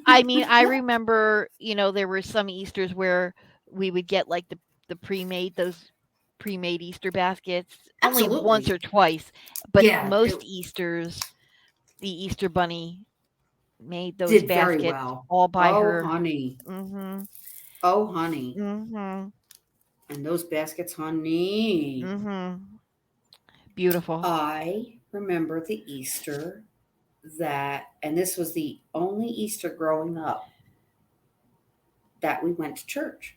I mean, I remember, there were some Easters where we would get like the pre-made those pre-made Easter baskets only once Absolutely, or twice, but yeah, it most Easters the Easter bunny made those did very baskets well. all by Oh, her. honey. Mhm. Oh, honey. Mhm. And those baskets, honey. Mhm. Beautiful. I remember the Easter that, and this was the only Easter growing up that we went to church.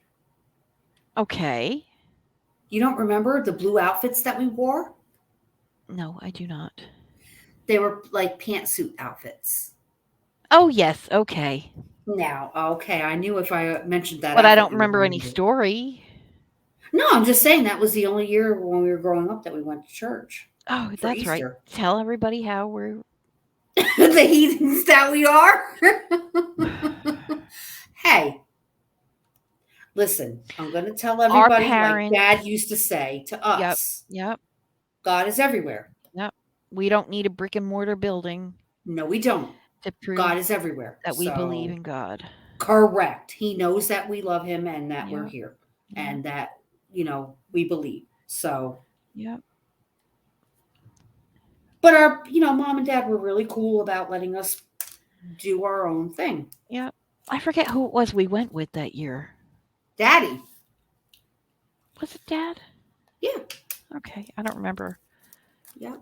Okay. You don't remember the blue outfits that we wore? No, I do not. They were like pantsuit outfits. Oh, yes, okay. Now, okay, I knew if I mentioned that But I outfit, don't you would remember any remember it. story. No, I'm just saying that was the only year when we were growing up that we went to church Oh, for that's right. Easter. Tell everybody how we're The heathens that we are. Hey, listen, I'm going to tell our everybody, like Dad parents. used to say to Yep. us, Yep. God is everywhere. Yep. We don't need a brick and mortar building No, we don't. to God prove is everywhere. that we believe So, in God. correct. He knows that we love him and that we're Yep. here Yep. and that, we believe. So, Yep. but our, mom and dad were really cool about letting us do our own thing. Yep. I forget who it was we went with that year. Daddy, Was it Dad? yeah, Okay, I don't remember. yeah,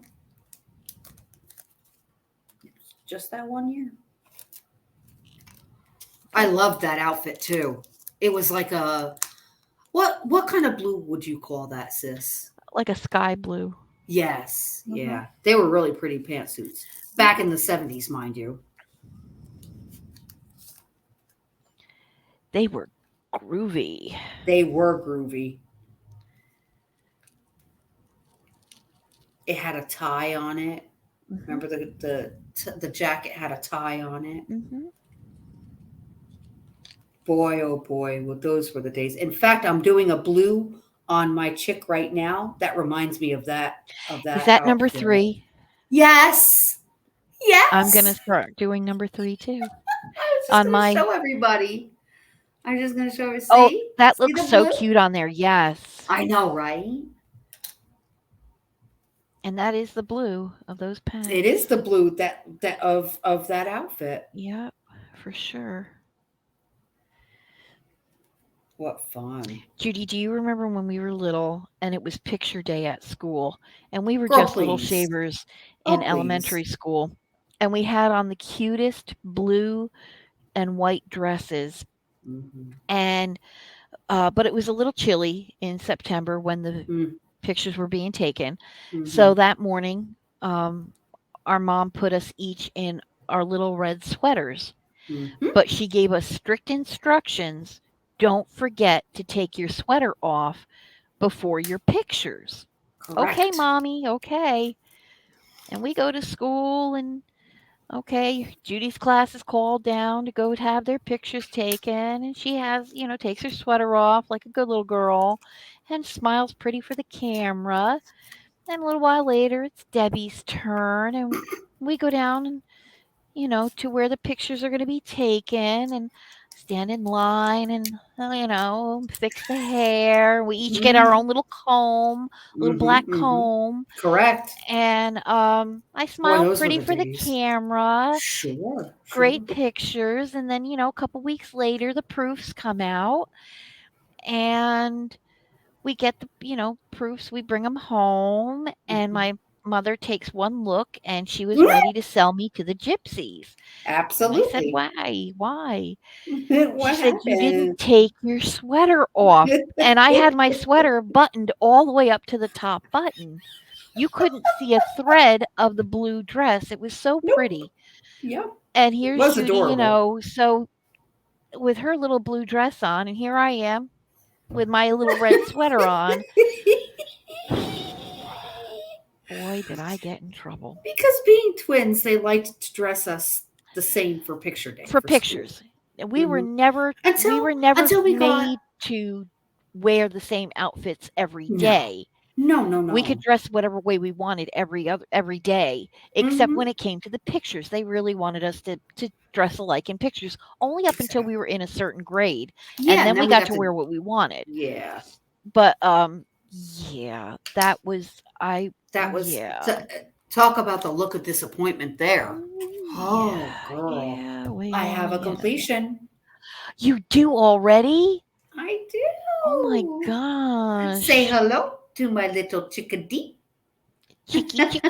just that one year. I loved that outfit too. It was like a what kind of blue would you call that, sis? Like a sky blue. Yes, Mhm. yeah. They were really pretty pantsuits. Back in the 70s, mind you. They were groovy. They were groovy. It had a tie on it. Mhm. Remember the jacket had a tie on it. Mhm. Boy, oh boy, well, those were the days. In fact, I'm doing a blue on my chick right now. That reminds me of Is that that number outfit. 3? Yes. I'm gonna Yes. start doing number 3 too. I was just On gonna my show everybody. I'm just gonna show you. Oh, See? that See looks the so blue? cute on there. Yes. I know, right? And that is the blue of those It pens. is the blue that of that outfit. Yep, for sure. What fun. Judy, do you remember when we were little and it was picture day at school and we were Girl, just little please. shavers in Oh, please. elementary school and we had on the cutest blue and white dresses Hmm. and but it was a little chilly in September when the pictures were being taken. Mm-hmm. So that morning, our mom put us each in our little red sweaters, Mm-hmm. but she gave us strict instructions. Don't forget to take your sweater off before your pictures. Okay, Correct. mommy, okay. And we go to school and okay, Judy's class is called down to go to have their pictures taken, and she has, takes her sweater off like a good little girl and smiles pretty for the camera. And a little while later, it's Debbie's turn, and we go down and, to where the pictures are going to be taken and stand in line and, fix the hair. We each get our Mm-hmm. own little comb, little Mm-hmm. black Mm-hmm. comb, Correct. and I Boy, smile those were pretty the for the days. camera. Sure, sure. Great pictures, and then, a couple weeks later, the proofs come out, and we get the, proofs, we bring them home, and Mhm. my mother takes one look, and she was ready to sell me to the gypsies. And I said, Absolutely. Why?" She What said, "You didn't happened? take your sweater off." And I had my sweater buttoned all the way up to the top button. You couldn't see a thread of the blue dress. It was so Nope. pretty. Yep. And It here's was Judy, adorable. so with her little blue dress on, and here I am with my little red sweater on. Boy, did I get in trouble. Because being twins, they liked to dress us the same for picture day For for school. pictures. And we were Hmm. never we Until were never until we got made to wear the same outfits every no, day. no, no, We could no. dress whatever way we wanted every day, except Hmm. when it came to the pictures. They really wanted us to dress alike in pictures, only up until we Exactly. were in a certain grade, Yeah, and and then then we we got got to to wear what we wanted. yeah. But yeah, that was I That was yeah. talk about the look of disappointment there. Ooh, Oh, yeah, girl. yeah, I well, have a yeah. completion. You do already? I Oh my do. Say gosh. hello to my little chickadee. Chicky chicky.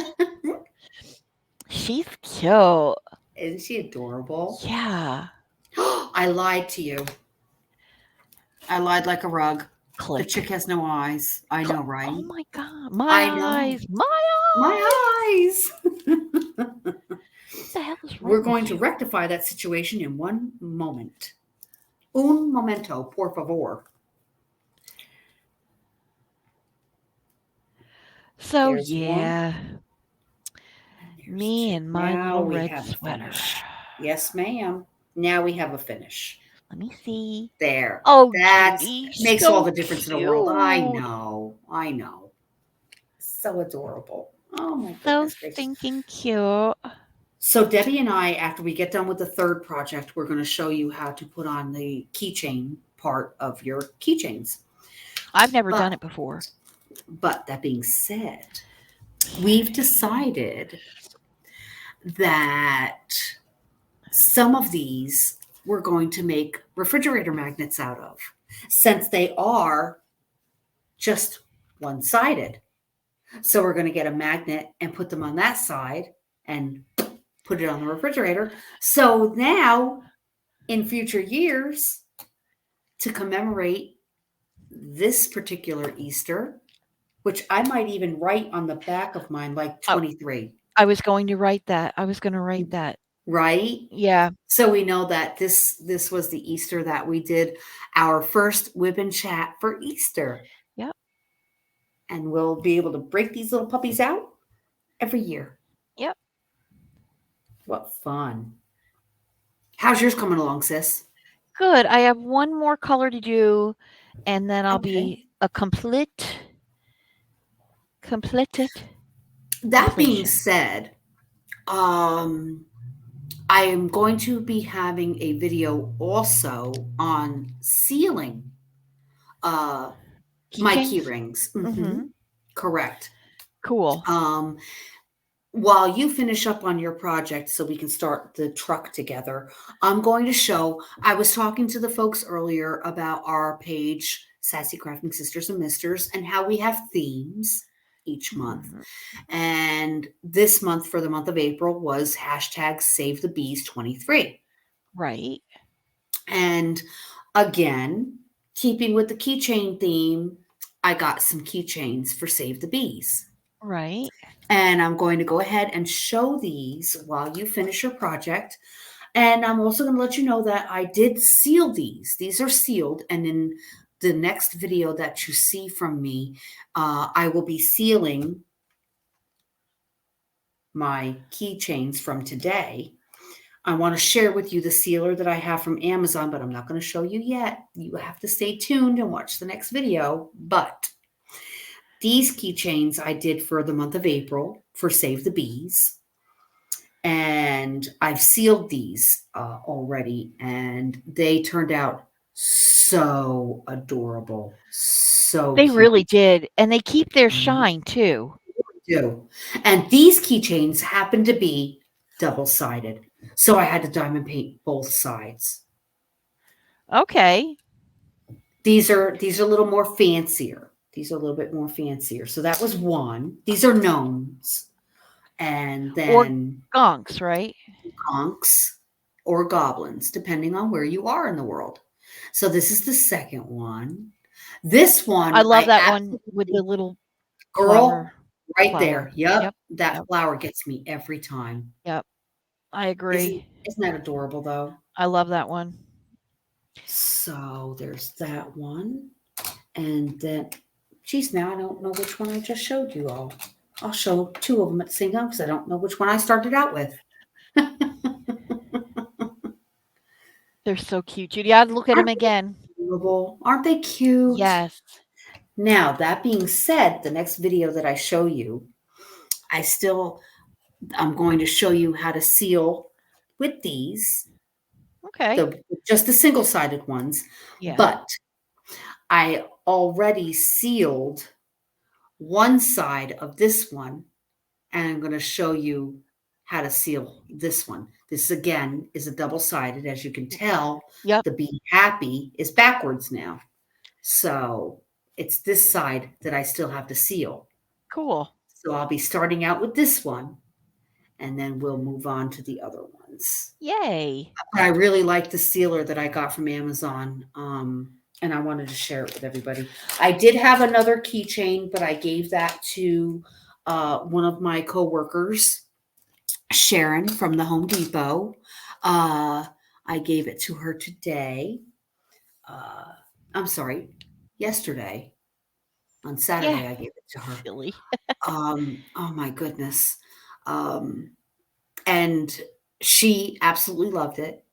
She's cute. Isn't she adorable? Yeah. I lied to you. I lied like a rug. The chick Click. has no eyes. I Click. know, Oh right? my god. My I know. eyes. My eyes. My eyes. What the hell is We're wrong going with to you? rectify that situation in one moment. Un momento, por favor. So There's one, yeah, and there's me two. and my Now little we red have a sweater. finish. Yes, ma'am. Now we have a finish. Let me see. There. Oh, That Judy, makes all so the difference in the world. I cute. know. I know. So adorable. Oh my So goodness gracious. stinking cute. So Debbie and I, after we get done with the third project, we're going to show you how to put on the keychain part of your keychains. I've never done But it before. that being said, we've decided that some of these we're going to make refrigerator magnets out of, since they are just one-sided. So we're going to get a magnet and put them on that side and put it on the refrigerator. So now in future years, to commemorate this particular Easter, which I might even write on the back of mine like Oh, 23, I was going to write that. I was going to write that. right? Yeah. So we know that this was the Easter that we did our first WIP and chat for Easter. Yep. And we'll be able to break these little puppies out every year. Yep. What fun. How's yours coming along, sis? Good. I have one more color to do, and then I'll Okay. be a completed That being completion. said, um, I am going to be having a video also on sealing uh, my key Keychains? rings. Mhm. Correct. Cool. Um, while you finish up on your project so we can start the truck together, I'm going to show. I was talking to the folks earlier about our page, Sassy Crafting Sisters and Misters, and how we have themes each month. Mhm. And this month, for the month of April, was hashtag Save the Bees 23. Right. And again, keeping with the keychain theme, I got some keychains for Save the Bees. Right. And I'm going to go ahead and show these while you finish your project. And I'm also going to let you know that I did seal these. These are sealed. And in the next video that you see from me, I will be sealing my keychains from today. I want to share with you the sealer that I have from Amazon, but I'm not going to show you yet. You have to stay tuned and watch the next video. But these keychains I did for the month of April for Save the Bees. And I've sealed these already, and they turned out so adorable, so They cute. really did, and they keep their Mhm. shine too. Do. And these keychains happen to be double-sided. So I had to diamond paint both sides. Okay. These are a little more fancier. These are a little bit more fancier. So that was one. These are gnomes. And Or then gonks, right? conks or goblins, depending on where you are in the world. So this is the second one. This I one, love I that one with the absolutely, little girl, flower right flower. there. Yep, Yep, that yep, flower gets me every time. yep. I Isn't agree. isn't that adorable though? I love that one. So there's that one. And then, geez, now I don't know which one I just showed you all. I'll show two of them at the same time because I don't know which one I started out with. They're so cute, Judy. I'd look at them Aren't they again. adorable? Aren't they cute? Yes. Now, that being said, the next video that I show you, I still, I'm going to show you how to seal with these, Okay. the just the single-sided ones, Yeah. but I already sealed one side of this one, and I'm going to show you how to seal this one. This again is a double-sided. As you can tell, Yep. the Be Happy is backwards now. So it's this side that I still have to seal. Cool. So I'll be starting out with this one, and then we'll move on to the other ones. Yay. But I really like the sealer that I got from Amazon, and I wanted to share it with everybody. I did have another keychain, but I gave that to one of my coworkers, Sharon from the Home Depot. I gave it to her today. Uh, I'm sorry, yesterday. On Yeah. Saturday, I gave it to her. Silly. Oh my goodness. Um, and she absolutely loved it.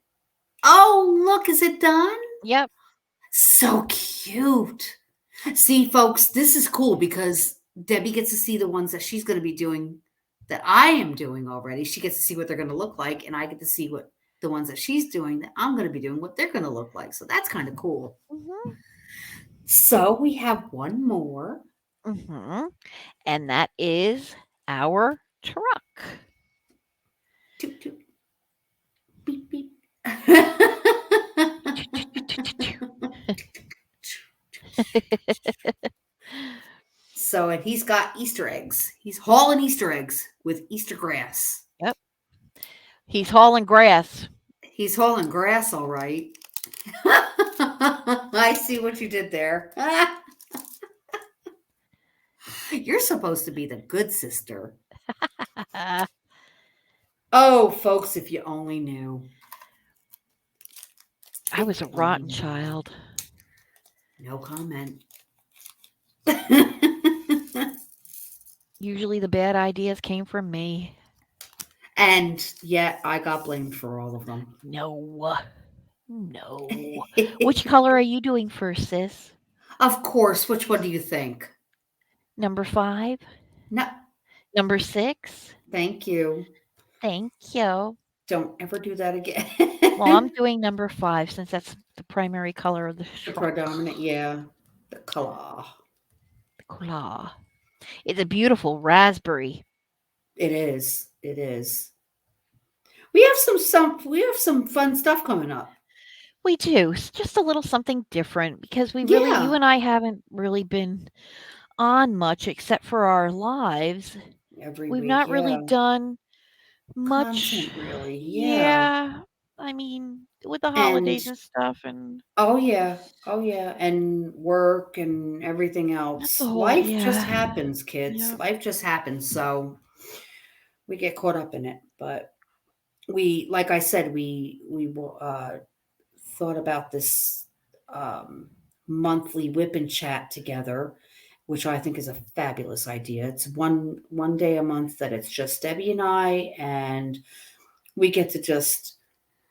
Oh, look, is it done? Yep. So cute. See, folks, this is cool because Debbie gets to see the ones that she's going to be doing that I am doing already. She gets to see what they're going to look like, and I get to see what the ones that she's doing that I'm going to be doing, what they're going to look like. So that's kind of cool. Mhm. So we have one more. Mhm. And that is our truck. Toot, toot, beep, beep. So, and he's got Easter eggs. He's hauling Easter eggs with Easter grass. Yep. He's hauling grass. He's hauling grass, all right. I see what you did there. You're supposed to be the good sister. I Oh, folks, if you only knew. If was a you only rotten knew. child. No comment. Usually the bad ideas came from me. And yet I got blamed for all of them. No. No. Which color are you doing first, sis? Of course, which one do you think? Number 5? No, Number 6? thank you. Thank you. Don't ever do that again. Well, I'm doing number 5 since that's the primary color of the The truck. predominant, yeah. The color. The claw. It's a beautiful raspberry. It is. It is. We have some fun stuff coming up. We do. It's just a little something different because you Yeah. and I haven't really been on much except for our lives. Every We've week, not yeah. really done much. Content really, yeah. Yeah. I mean, with the And holidays and stuff, and oh yeah. Oh yeah. And work and everything that's the else. whole, Life just yeah. happens, kids. Yep. Life just happens. So we get caught up in it. But we, like I said, we thought about this um monthly whip and chat together, which I think is a fabulous idea. It's one day a month that it's just Debbie and I, and we get to just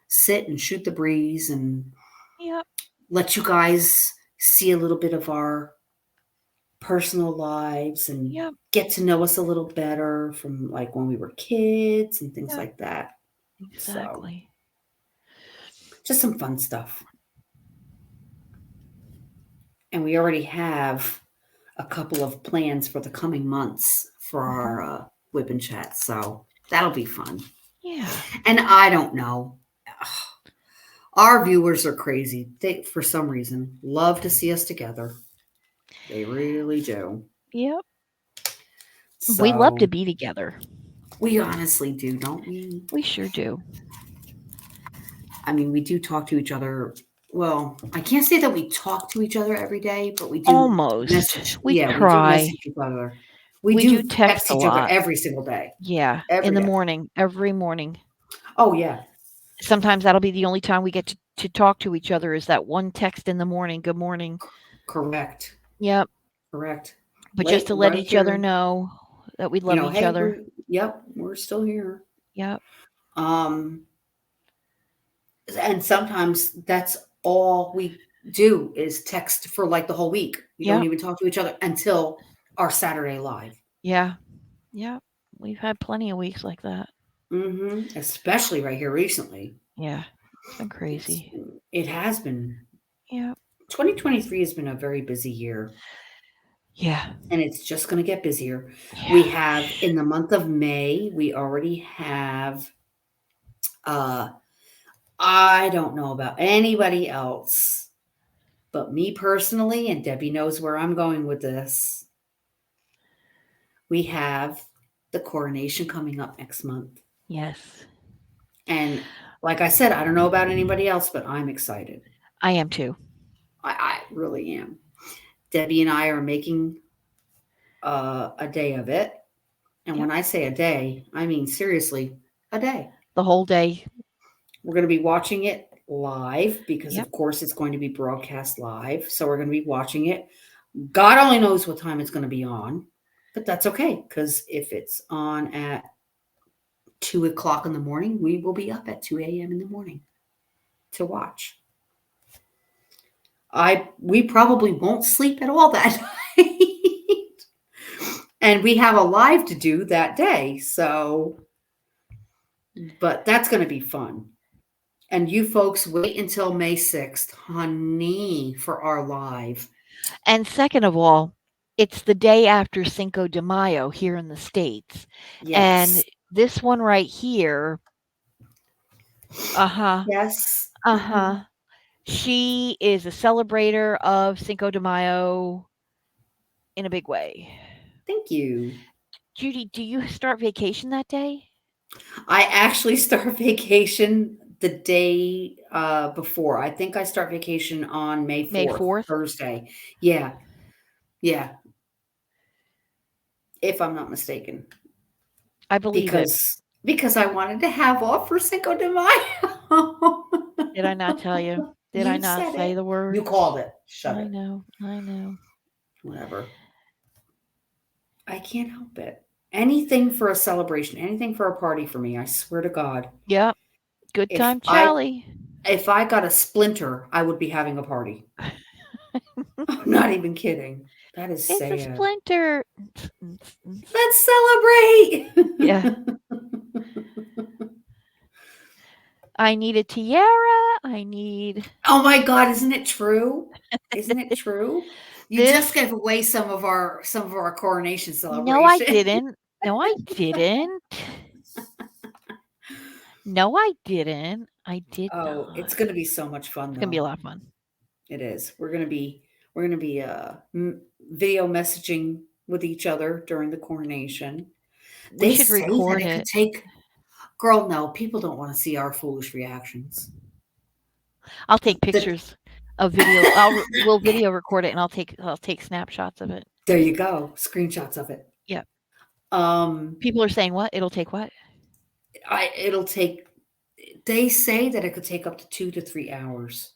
sit and shoot the breeze and Yep. let you guys see a little bit of our personal lives and Yep. get to know us a little better from like when we were kids and things Yep. like that. So, Exactly. just some fun stuff. And we already have a couple of plans for the coming months for Mhm. our whip and chat. So, that'll be fun. Yeah. And I don't know. Our viewers are crazy. They, for some reason, love to see us together. They really do. Yep. We love to So, be together. we honestly do, don't we? We sure do. I mean, we do talk to each other. Well, I can't say that we talk to each other every day, but we do Almost. message. We Yeah, we do try. message each other. We We do do text text a each other lot. every single day. Yeah. In Every the day. morning, every morning. Oh, yeah. Sometimes that'll be the only time we get to talk to each other is that one text in the morning. Good morning. Correct. Yep. Correct. But just Late, to let right each other here. know that we love each Hey, other. yep, we're still here. Yep. Um, and sometimes that's all we do is text for like the whole week. We don't Yep. even talk to each other until our Saturday live. Yeah. Yep. We've had plenty of weeks like that. Especially right here recently. Yeah. It's been It's crazy. it has been Yep. 2023 has been a very busy year, Yeah. and it's just going to get busier. We Yeah. have in the month of May, we already have uh I don't know about anybody else, but me personally, and Debbie knows where I'm going with this. We have the coronation coming up next month. Yes. And like I said, I don't know about anybody else, but I'm excited. I am too. I really am. Debbie and I are making a day of it. And Yep. when I say a day, I mean seriously, a day. The whole day. We're going to be watching it live because, Yep. of course, it's going to be broadcast live. So we're going to be watching it. God only knows what time it's going to be on, but that's okay because if it's on at 2 o'clock in the morning, we will be up at 2 a.m. in the morning to watch. We probably won't sleep at all that night. And we have a live to do that day. So, but that's going to be fun. And you folks wait until May 6th, honey, for our live. And second of all, it's the day after Cinco de Mayo here in the States. And Yes. this one right here, uh-huh, Yes. uh-huh. She is a celebrator of Cinco de Mayo in a big way. Thank you. Judy, do you start vacation that day? I actually start vacation the day before. I think I start vacation on May May 4th, 4th? Thursday. Yeah. Yeah. If I'm not mistaken. I believe it. Because I wanted to have off for Cinco de Mayo. Did I not tell you? Did I You not said say it. the You words? called it. Shut I it. know. I know. Whatever. I can't help it. Anything for a celebration, anything for a party for me, I swear to God. Yep. Good If time, I Charlie. if I got a splinter, I would be having a party. I'm not even kidding. That is It's a sad. splinter. Let's celebrate. Yeah. I need a tiara. I need Oh my God, isn't it true? Isn't it true? You just this. gave away some of our coronation No, I celebration. didn't. No, I didn't. No, I didn't. I did Oh, it's not. going to be so much fun It's gonna be though. a lot of fun. It is. We're going to be video messaging with each other during the coronation. We They should say that record it could it. take girl, no, people don't want to see our foolish reactions. I'll take The, pictures of video. We'll video record it and I'll take snapshots of it. there you go. Screenshots of it. Yeah. Um People are saying what? It'll take what? it'll take they say that it could take up to 2 to 3 hours.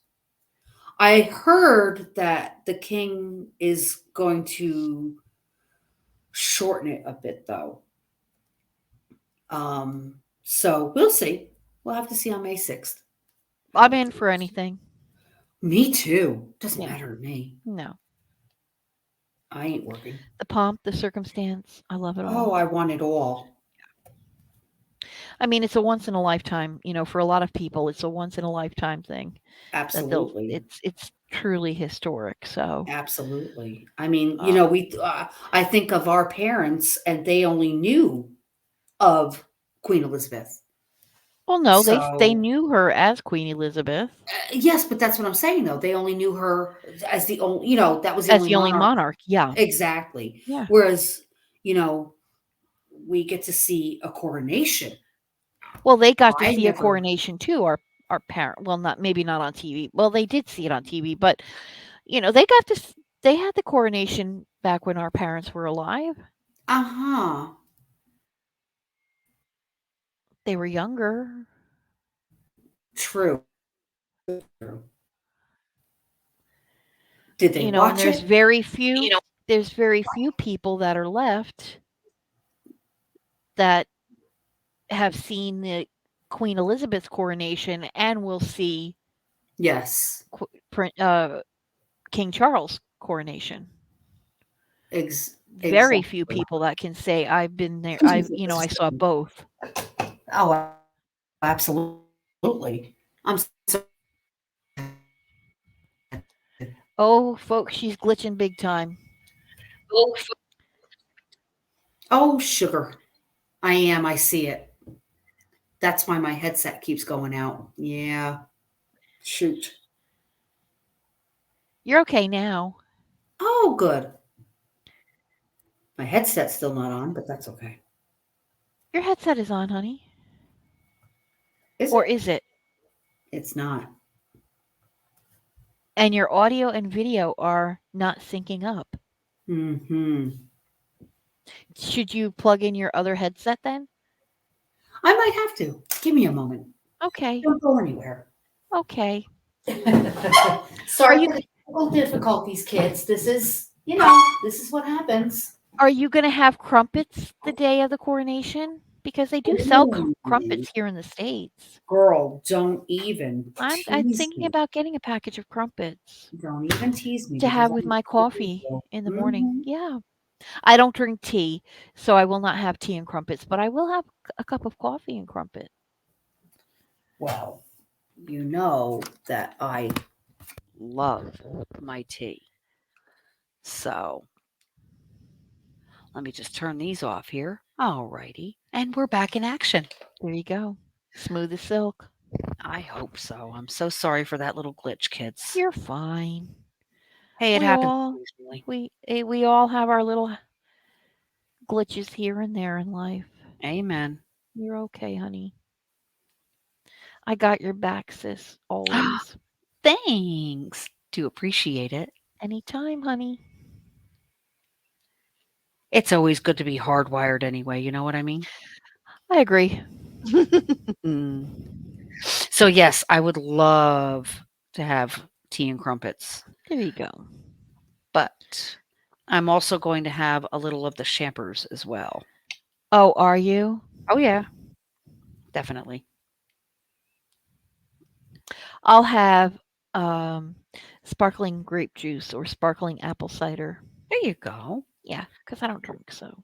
I heard that the king is going to shorten it a bit, though. So we'll see. We'll have to see on May 6th I'm how it in for goes. anything. Me too. Doesn't Yeah. matter to me. No. I ain't working. The pomp, the circumstance, I love it Oh, all. I want it all. I mean, it's a once in a lifetime, for a lot of people, it's a once in a lifetime thing that they'll Absolutely. it's truly historic. So, Absolutely. I mean, um I think of our parents and they only knew of Queen Elizabeth. well, no, they So, knew her as Queen Elizabeth, yes, but that's what I'm saying though. They only knew her as the only, that was the as only the only monarch. monarch. Yeah. Exactly. Yeah. Whereas, you know, we get to see a coronation. Well, they got to I see a never, coronation too, our parent well, not maybe not on TV. Well, they did see it on TV, but, they got to they had the coronation back when our parents were alive. uh-huh, They were younger, true. Did they and watch it? there's very few people that are left that have seen the Queen Elizabeth's coronation and will see Yes. Qu King Charles' coronation. Very few Exactly. people that can say, "I've been there." I saw both. Oh, absolutely. I'm so Oh, folks, she's glitching big time. oh, sugar. I am. I see it. That's why my headset keeps going out. Yeah. Shoot. You're okay now. Oh, good. My headset's still not on, but that's okay. Your headset is on, honey. Is Or it? is it? It's not. And your audio and video are not syncing up. Hmm. Should you plug in your other headset then? I might have to. Give me a moment. Okay. Don't go anywhere. Okay. Are Sorry you for the g- technical difficulties, kids. This is what happens. are you going to have crumpets the day of the coronation? Because they do sell Ooh, crumpets here in the States. girl, don't even I'm tease thinking me. about getting a package of crumpets Don't even tease me to because have with I'm my sure you coffee will. in the morning. Hmm. Yeah. I don't drink tea, so I will not have tea and crumpets, but I will have a cup of coffee and crumpet. Well, you know that I love my tea. So let me just turn these off here. All righty. And we're back in action. There you go. Smooth as silk. I hope so. I'm so sorry for that little glitch, kids. You're fine. Hey, it We happens all occasionally. we all have our little glitches here and there in life. Amen. You're okay, honey. I got your back, sis, always. Thanks. Do appreciate it. Anytime, honey. It's always good to be hardwired anyway, you know what I mean? I agree. Mm. So, yes, I would love to have tea and crumpets, There you go. but I'm also going to have a little of the champers as well. Oh, are you? Oh, yeah, definitely. I'll have um sparkling grape juice or sparkling apple cider. There you go. Yeah, because I don't drink, so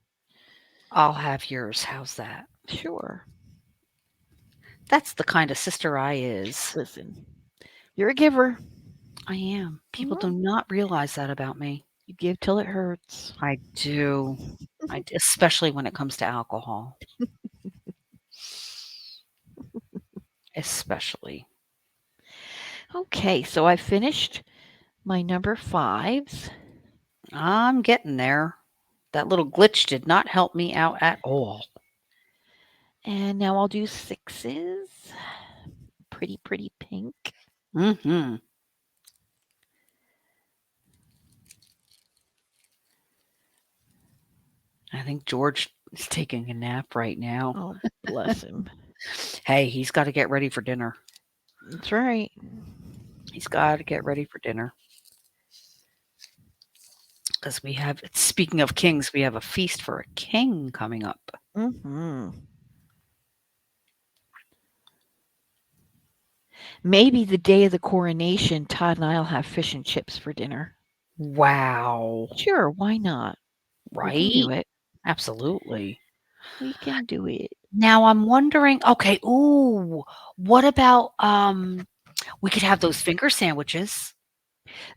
I'll have yours. How's that? sure. That's the kind of sister I is. Listen, you're a giver. I am. People do Mhm. not realize that about me. You give till it hurts. I do. Especially when it comes to alcohol. Especially. Okay, so I finished my number fives, I'm getting there. That little glitch did not help me out at all. and now I'll do sixes. Pretty, pretty pink. Mhm. I think George is taking a nap right now. Oh, bless him. Hey, he's got to get ready for dinner. That's right. He's got to get ready for dinner because we have. Speaking of kings, we have a feast for a king coming up. Mhm. Maybe the day of the coronation, Todd and I'll have fish and chips for dinner. Wow! Sure, why not? We can do Right? it. Absolutely. We can do it. Now I'm wondering. Okay. Ooh, what about We could have those finger sandwiches.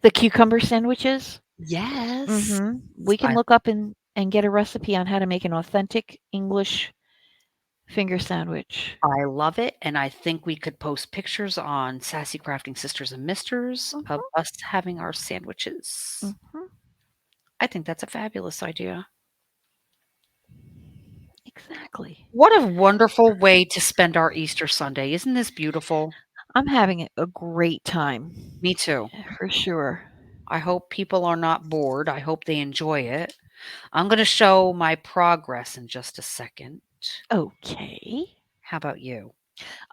The cucumber sandwiches? Yes. Mhm. We can I look up and get a recipe on how to make an authentic English finger sandwich. I love it, and I think we could post pictures on Sassy Crafting Sisters and Misters of Mhm. us having our sandwiches. Mhm. I think that's a fabulous idea. Exactly. What a wonderful way to spend our Easter Sunday. Isn't this beautiful? I'm having a great time Me too. for sure. I hope people are not bored. I hope they enjoy it. I'm going to show my progress in just a second. Okay. How about you?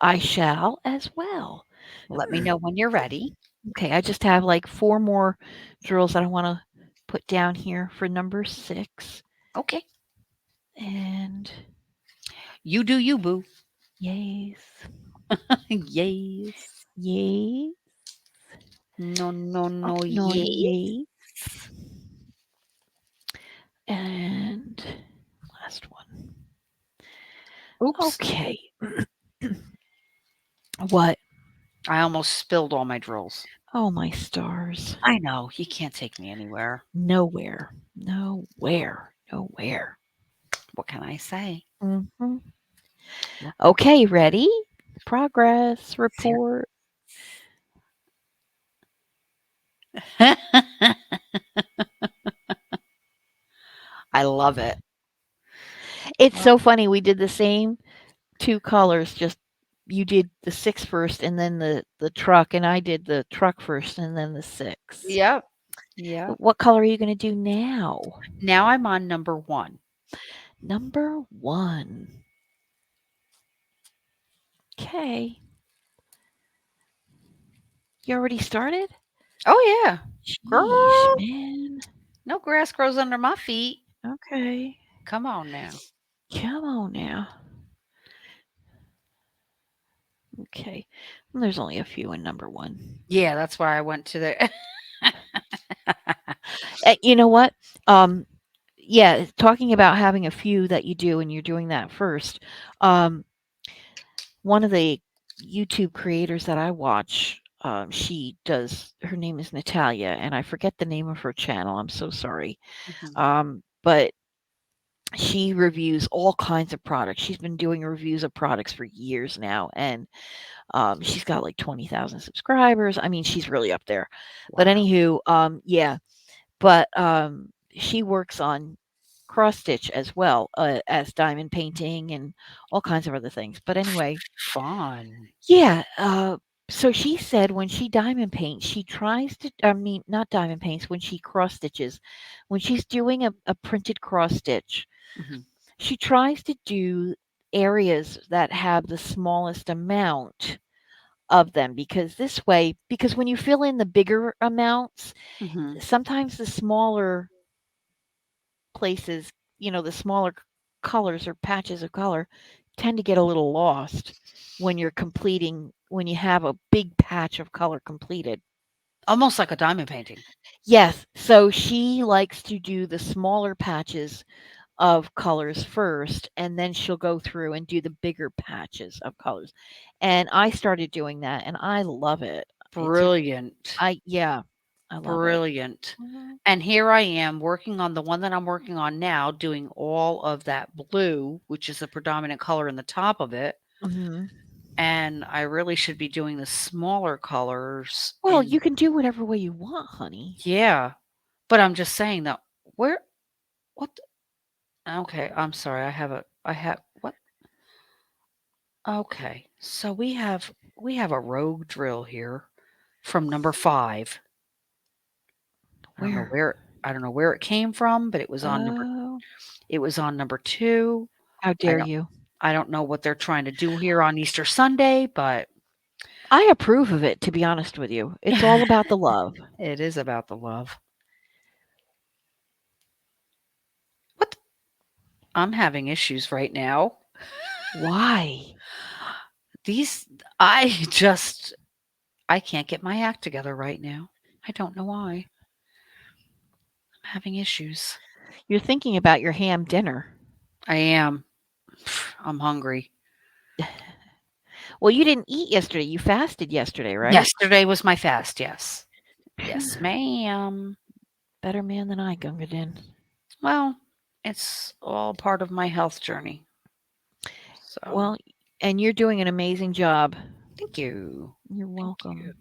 I shall as well. Let me know when you're ready. Okay, I just have like four more drills that I want to put down here for number 6. Okay. And You do you, boo. yes. Yes. Yay. No, no, Oh, no, no, yes. yay. And last one. Oops. Okay. What? I almost spilled all my drills. Oh, my stars. I know. You can't take me anywhere. Nowhere. Nowhere. Nowhere. What can I say? Hmm. What Okay, ready? Progress ser- report. I love it. It's Oh, so funny. We did the same 2 colors, just you did the 6 first and then the truck, and I did the truck first and then the 6. yep. Yep. What color are you gonna do now? Now I'm on number 1. Number 1. Okay. You already started? Oh, yeah. Jeez, Girl, man. no grass grows under my feet. Okay. Come on now. Come on now. Okay. Well, there's only a few in number 1. Yeah, that's why I went to the. You know what? Um, yeah, talking about having a few that you do and you're doing that first. Um, one of the YouTube creators that I watch, she does, her name is Natalia, and I forget the name of her channel. I'm so sorry. Mhm. But she reviews all kinds of products. She's been doing reviews of products for years now, and she's got like 20,000 subscribers. I mean, she's really up there. But Wow. anywho, yeah, but she works on cross stitch as well as diamond painting and all kinds of other things. But anyway, Fun. yeah. So she said when she diamond paints, she tries to, I mean, not diamond paints, when she cross stitches, when she's doing a printed cross stitch, Mhm. she tries to do areas that have the smallest amount of them, because this way, because when you fill in the bigger amounts, Mhm. sometimes the smaller places, the smaller colors or patches of color tend to get a little lost when you have a big patch of color completed. Almost like a diamond painting. Yes, so she likes to do the smaller patches of colors first, and then she'll go through and do the bigger patches of colors. And I started doing that, and I love it. It's a Brilliant. I yeah, I love it. Brilliant. Mhm. And here I am working on the one that I'm working on now, doing all of that blue, which is the predominant color in the top of it. Mhm. And I really should be doing the smaller colors Well, in. you can do whatever way you want, honey. Yeah. But I'm just saying that where what okay, I'm sorry. I have what? Okay. So we have a rogue drill here from number 5. I don't know Where? where I don't know where it came from, but Oh, it was on number 2. how I dare don't you. I don't know what they're trying to do here on Easter Sunday, but I approve of it, to be honest with you. It's all about the love. It is about the love. What? I'm having issues right now. Why? These, I just, I can't get my act together right now. I don't know why. I'm having issues. You're thinking about your ham dinner. I am. I'm hungry. Well, you didn't eat yesterday. You fasted yesterday, right? Yesterday was my fast, yes. Phew. Yes, ma'am. Better man than I, Gunga Din. Well, it's all part of my health journey. So, Well, and you're doing an amazing job. thank you. You're Thank you. welcome.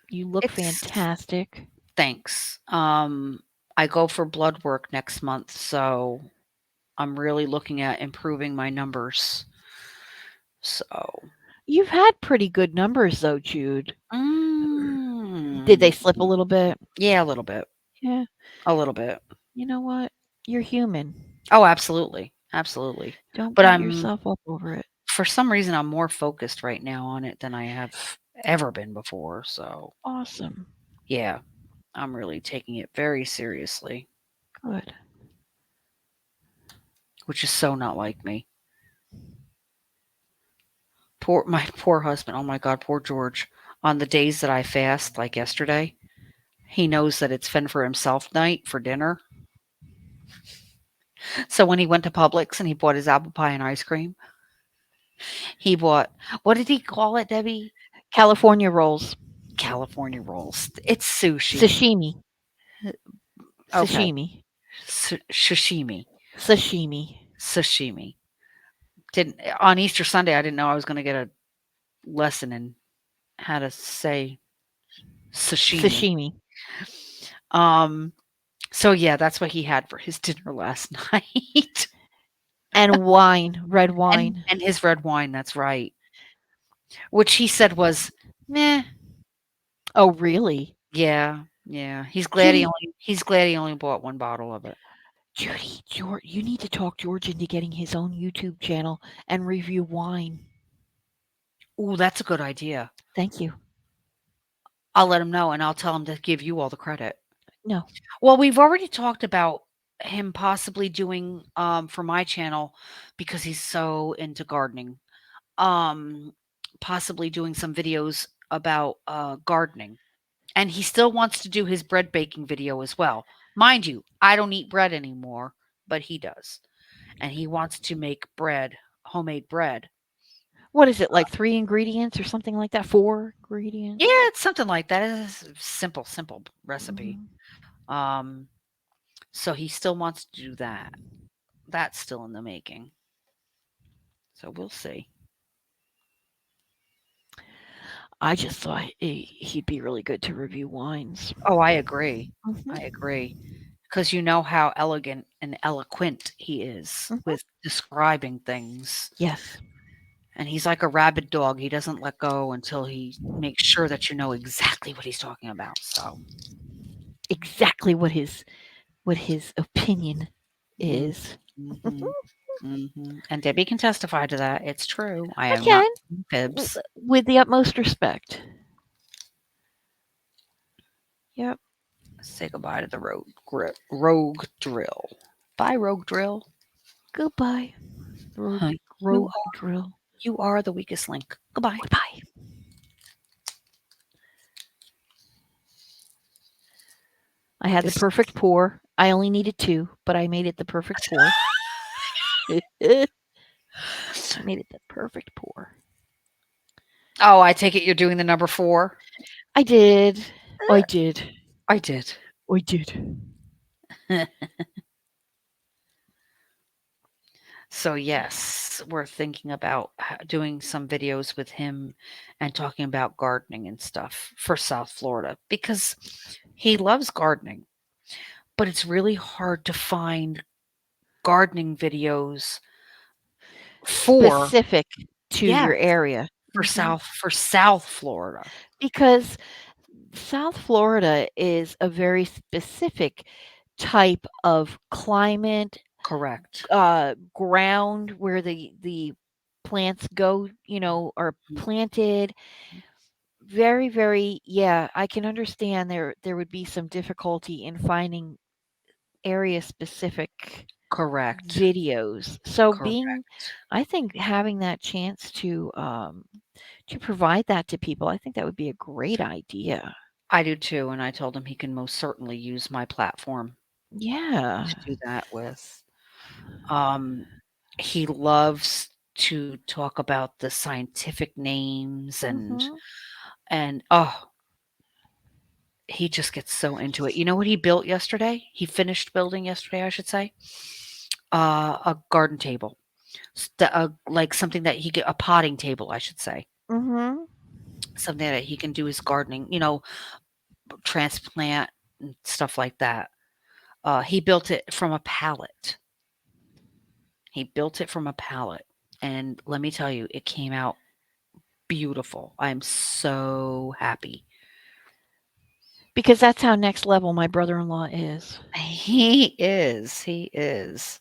You look It's fantastic. thanks. I go for blood work next month, so I'm really looking at improving my numbers. So, You've had pretty good numbers, though, Jude. Did mm, they slip a little bit? yeah, a little bit. Yeah. A little bit. You know what? You're human. Oh, absolutely. Absolutely. Don't But beat I'm yourself up over it. for some reason I'm more focused right now on it than I have ever been before. So, Awesome. yeah, I'm really taking it very seriously, Good. which is so not like me. Poor my poor husband. Oh my god, poor George. On the days that I fast like yesterday, he knows that it's fend for himself night for dinner. So when he went to Publix and he bought his apple pie and ice cream, he bought what did he call it, Debbie? California rolls. California rolls. It's sushi. Sashimi. Okay. Sashimi. Sashimi. Sashimi. Sashimi. Didn't on Easter Sunday I didn't know I was going to get a lesson in how to say sashimi. Sashimi. Um so yeah, that's what he had for his dinner last night. And wine. Red And wine. his red wine, that's right. Which he said was, "Meh." Oh, really? Yeah, yeah. Judy, He's glad he only bought 1 bottle of it. Judy, George, you need to talk George into getting his own YouTube channel and review wine. Ooh, that's a good idea. Thank you. I'll let him know and I'll tell him to give you all the credit. No. Well, we've already talked about him possibly doing for my channel because he's so into gardening. Um possibly doing some videos about gardening. And he still wants to do his bread baking video as well. Mind you, I don't eat bread anymore, but he does. And he wants to make bread, homemade bread. What is it, like 3 ingredients or something like that? 4 ingredients? Yeah, it's something like that. It's a simple recipe. Mhm. Um, so he still wants to do that. That's still in the making. So we'll see. I just thought he'd be really good to review wines. Oh, I agree. Mhm. I agree. Because you know how elegant and eloquent he is Mhm. with describing things. Yes. And he's like a rabid dog. He doesn't let go until he makes sure that you know exactly what he's talking about. So, Exactly what his opinion mm, is. mhm, mhm. And Debbie can testify to that. It's true. I I am not can, saying fibs. with the utmost respect. Yep. Say goodbye to the rogue drill. Bye, rogue drill. Goodbye, Huh, you rogue drill. you are the weakest link. Goodbye. Goodbye. I had the This perfect pour. I only needed 2, but I made it the perfect pour. I made it the perfect pour. Oh, I take it you're doing the number 4? I did. I did. I did. I did. So yes, we're thinking about doing some videos with him and talking about gardening and stuff for South Florida because he loves gardening, but it's really hard to find gardening videos for Specific to yeah, your area. for Mhm. South Florida. Because South Florida is a very specific type of climate, Correct. ground where the plants go, are Mm, planted. Very, very, yeah, I can understand there would be some difficulty in finding area specific correct. videos. So Correct. I think having that chance to provide that to people, I think that would be a great idea. I do too, and I told him he can most certainly use my platform Yeah. to do that with. Um, he loves to talk about the scientific names Mhm. and oh, he just gets so into it. You know what he built yesterday? He finished building yesterday, I should say. A garden table. Like something that he get a potting table, I should say. Mhm. Something that he can do his gardening, transplant and stuff like that. He built it from a pallet. He built it from a pallet. And let me tell you, it came out beautiful. I'm so happy. Because that's how next level my brother-in-law is. He is. He is.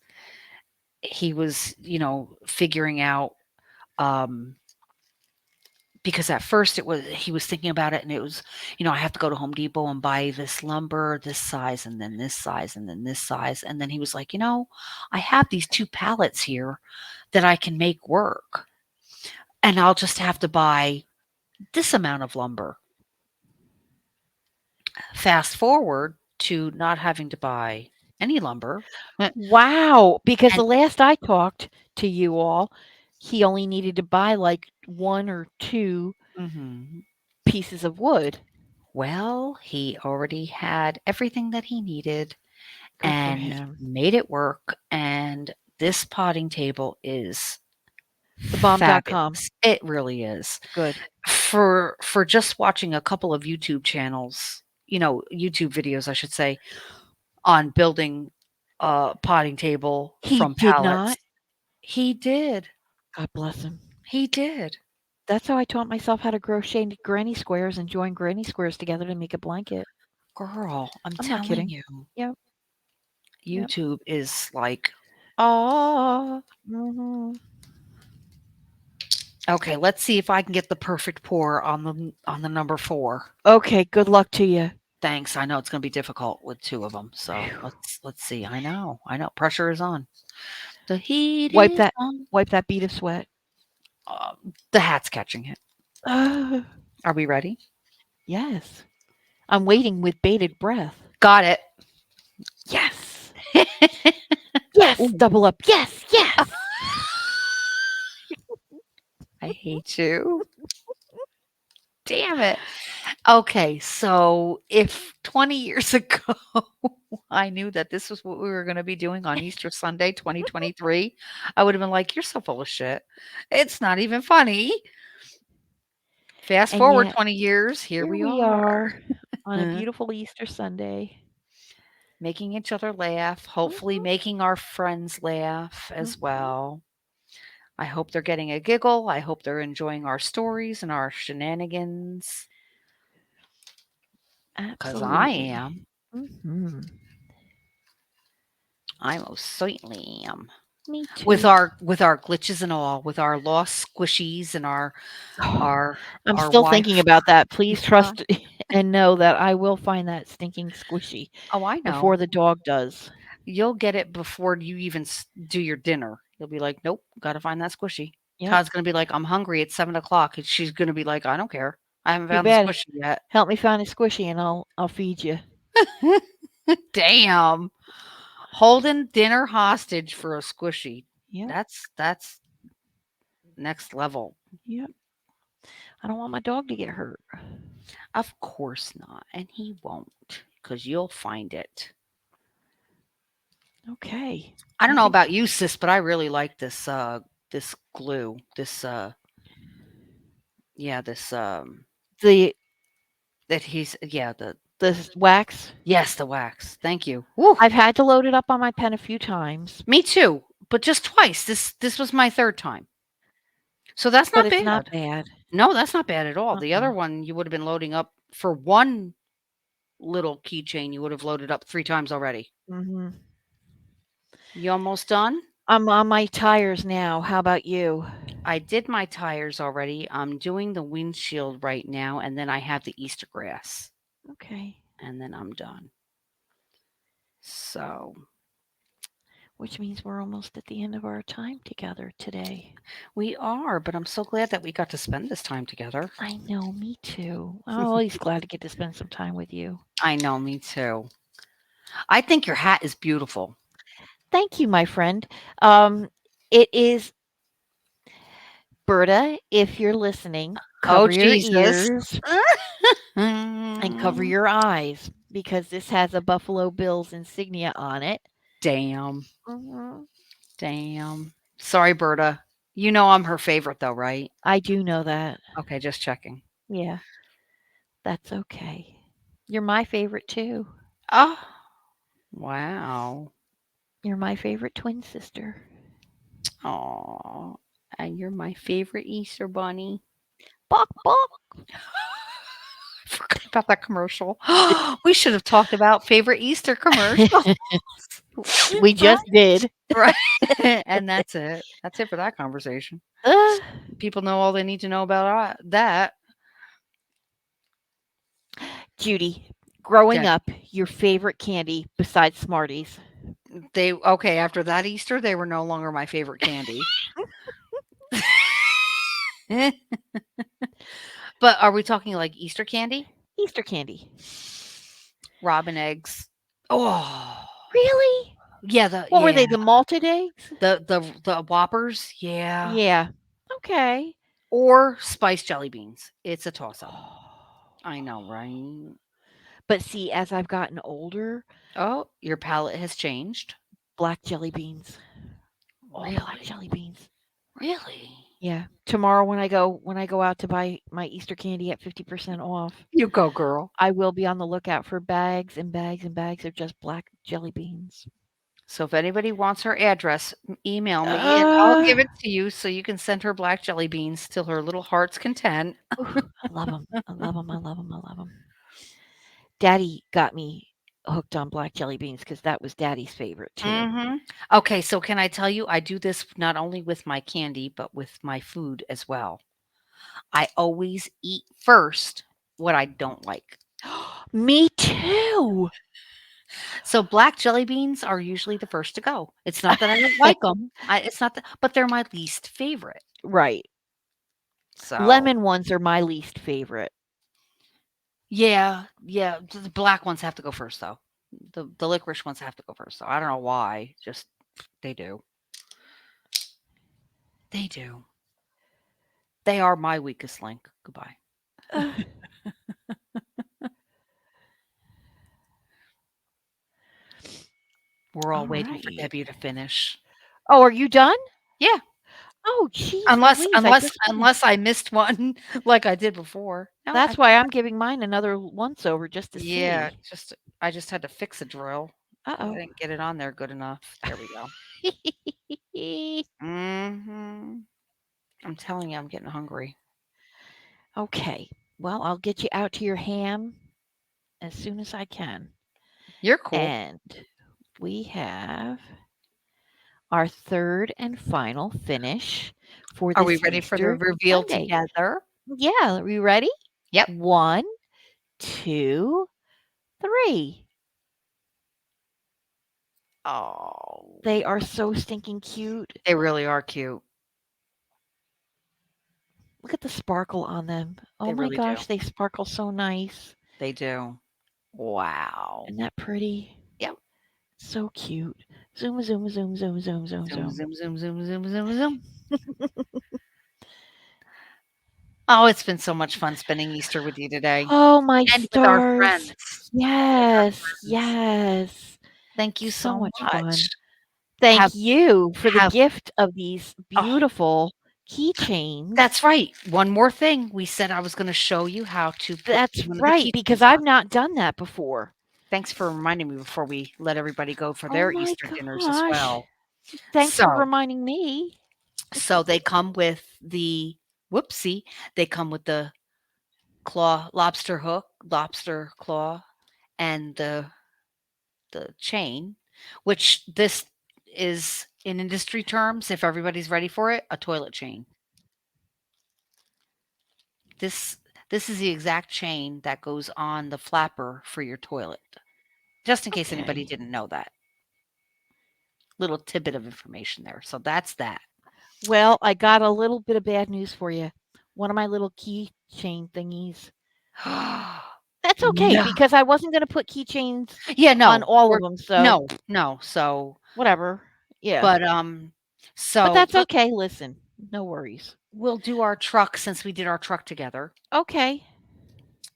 He was, figuring out um because at first he was thinking about it and it was, I have to go to Home Depot and buy this lumber, this size, and then this size, and then this size. And then he was like, I have these two pallets here that I can make work. And I'll just have to buy this amount of lumber. Fast forward to not having to buy any lumber. Wow, because And the last I talked to you all, he only needed to buy like 1 or 2 mhm. pieces of wood. Well, he already had everything that he needed Good for and him. made it work. And this potting table is Thebomb.com. fabulous. It really is. Good. For just watching a couple of YouTube channels, YouTube videos, I should say, on building a potting table He from did pallets. not. He did. God bless him. He did. That's how I taught myself how to crochet granny squares and join granny squares together to make a blanket. Girl, I'm I'm not telling kidding. you, Yep. Yep. YouTube is like, ah. Mhm. Okay, let's see if I can get the perfect pour on the number 4. Okay, good luck to you. Thanks. I know it's gonna be difficult with 2 of them, so let's see. I know. Pressure is on. The heat Wipe is that on. wipe that bead of sweat. The hat's catching it. Uh, Are we ready? yes. I'm waiting with bated breath. Got it. Yes. Yes, Ooh, double up. Yes, yes. I hate you. Damn it. Okay, so if 20 years ago I knew that this was what we were gonna be doing on Easter Sunday, 2023, I would have been like, "You're so full of shit. It's not even funny." Fast And forward yet, 20 years, here here we we are, are on a beautiful Easter Sunday. making each other laugh, hopefully Mhm, making our friends laugh as mhm. well. I hope they're getting a giggle. I hope they're enjoying our stories and our shenanigans, 'cause I Absolutely. am. Mhm. I most certainly am. Me With too. our glitches and all, with our lost squishies and our I'm our still Wi-Fi. thinking about that. Please trust and know that I will find that stinking squishy Oh, I know. before the dog does. You'll get it before you even do your dinner. You'll be like, "Nope, gotta find that squishy." Yep. Todd's gonna be like, "I'm hungry. It's 7 o'clock." And she's gonna be like, "I don't care. I haven't Too found the bad. squishy yet." Help me find a squishy and I'll feed you. Damn. Holding dinner hostage for a squishy. Yep. That's next level. Yep. I don't want my dog to get hurt. Of course not, and he won't, because 'cause you'll find it. Okay. I don't I know think about you, sis, but I really like this glue. Yeah, the that he's yeah, the wax, yes, the wax. Thank you. Woo. I've had to load it up on my pen a few times, Me too, but just twice. This was my 3rd time. So that's but not it's not bad. bad. No, that's not bad at all. The Uh-uh. other one, you would have been loading up for one little keychain, you would have loaded up 3 times already. Mhm. You almost done? I'm on my tires now. How about you? I did my tires already. I'm doing the windshield right now, and then I have the Easter grass, Okay. and then I'm done. So Which means we're almost at the end of our time together today. we are, but I'm so glad that we got to spend this time together. I know, me too. I'm always glad to get to spend some time with you. I know, me too. I think your hat is beautiful. Thank you, my friend. It is Berta, if you're listening, Oh, cover your Jesus. ears and cover Mm, your eyes because this has a Buffalo Bills insignia on it. damn. Mhm. Damn. Sorry, Berta. You know I'm her favorite, though, right? I do know that. Okay, just checking. Yeah, that's okay. You're my favorite too. Oh, wow. You're my favorite twin sister. Aw. And you're my favorite Easter bunny. Bok bok. I forgot about that commercial. We should have talked about favorite Easter commercial. We Right? just did. Right. And that's it. That's it for that conversation. Uh, People know all they need to know about that. Judy, growing Debbie. up, your favorite candy besides Smarties? They okay, after that Easter, they were no longer my favorite candy. But are we talking like Easter candy? Easter candy. Robin eggs. Oh. Really? Yeah, the What were yeah. they? The malted eggs? The Whoppers, yeah. Yeah. Okay. Or spiced jelly beans. It's a toss-up. I know, right? But see, as I've gotten older, Oh, your palate has changed. black jelly beans. All black Really? jelly beans. Really? Yeah. Tomorrow when I go out to buy my Easter candy at 50% off, You go, girl. I will be on the lookout for bags and bags and bags of just black jelly beans. So if anybody wants her address, email me and I'll Uh, give it to you so you can send her black jelly beans till her little heart's content. I love them. I love them. I love them. I love them. Daddy got me hooked on black jelly beans because that was Daddy's favorite too. Mhm. Okay, so can I tell you, I do this not only with my candy, but with my food as well. I always eat first what I don't like. Me too. So black jelly beans are usually the first to go. It's not that I don't like them. It's not that, but they're my least favorite. Right. So Lemon ones are my least favorite. yeah, yeah. The black ones have to go first, though. The licorice ones have to go first. So I don't know why. Just they do. They do. They are my weakest link. Goodbye. Uh, We're all all waiting for right. Debbie to finish. Oh, are you done? Yeah, Oh, jeez unless Louise, I unless just finished. unless I missed one like I did before. No, I That's why think I'm giving mine another once over just to yeah. see. Just I just had to fix a drill. I Uh-oh. didn't get it on there good enough. There we go. Mhm. I'm telling you, I'm getting hungry. Okay. Well, I'll get you out to your ham as soon as I can. You're cool. And we have our third and final finish for Are we this ready for the Easter reveal Sunday. together? Yeah, are you ready? Yep. One, two, three. Oh, They are so stinking cute. they really are cute. Look at the sparkle on them. Oh They my really do. gosh, they sparkle so nice. They do. Wow. Isn't that pretty? Yep. So cute. Zoom, zoom, zoom, zoom, zoom, zoom, Zoom, zoom. zoom, zoom, zoom, zoom, zoom, zoom. Oh, it's been so much fun spending Easter with you today Oh my and with our stars. friends. Yes, Friends. yes. Thank you So so much fun. much. Have Thank you for the have gift of these oh, beautiful keychains. that's right. One more thing. We said I was going to show you how to put That's one of the right, because keychains on. I've not done that before. Thanks for reminding me before we let everybody go for Oh their my Easter dinners as gosh. well. Thanks for So, reminding me. so they come with the whoopsie. They come with the claw lobster hook, lobster claw, and the chain, which this is in industry terms, if everybody's ready for it, a toilet chain. This this is the exact chain that goes on the flapper for your toilet. Just in case anybody Okay. didn't know that. Little tidbit of information there. So that's that. Well, I got a little bit of bad news for you. One of my little keychain thingies. That's okay No. because I wasn't going to put keychains Yeah, on no. all of We're them. So no, no. So, whatever. Yeah. but But so that's okay. Listen, no worries. we'll do our truck since we did our truck together. Okay.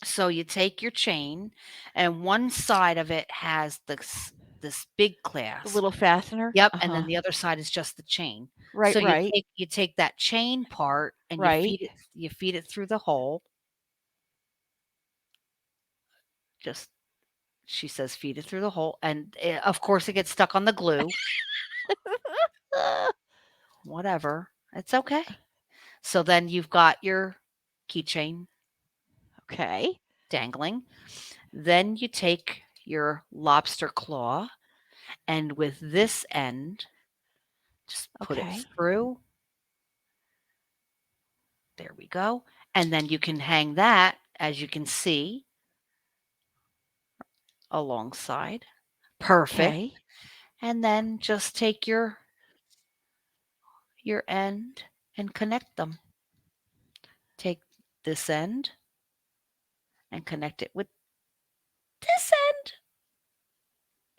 So you take your chain, and one side of it has this big The clasp. little fastener. Yep, and then Uh-huh. the other side is just the chain. Right, So right. you take that chain part and Right. you feed it through the hole. Just she says feed it through the hole, and of course it gets stuck on the glue. Whatever, it's okay. So then you've got your keychain Okay. dangling. Then you take your lobster claw, and with this end, just put it Okay. through. There we go. And then you can hang that, as you can see, alongside. Perfect. Okay. And then just take your end and connect them. Take this end and connect it with this end.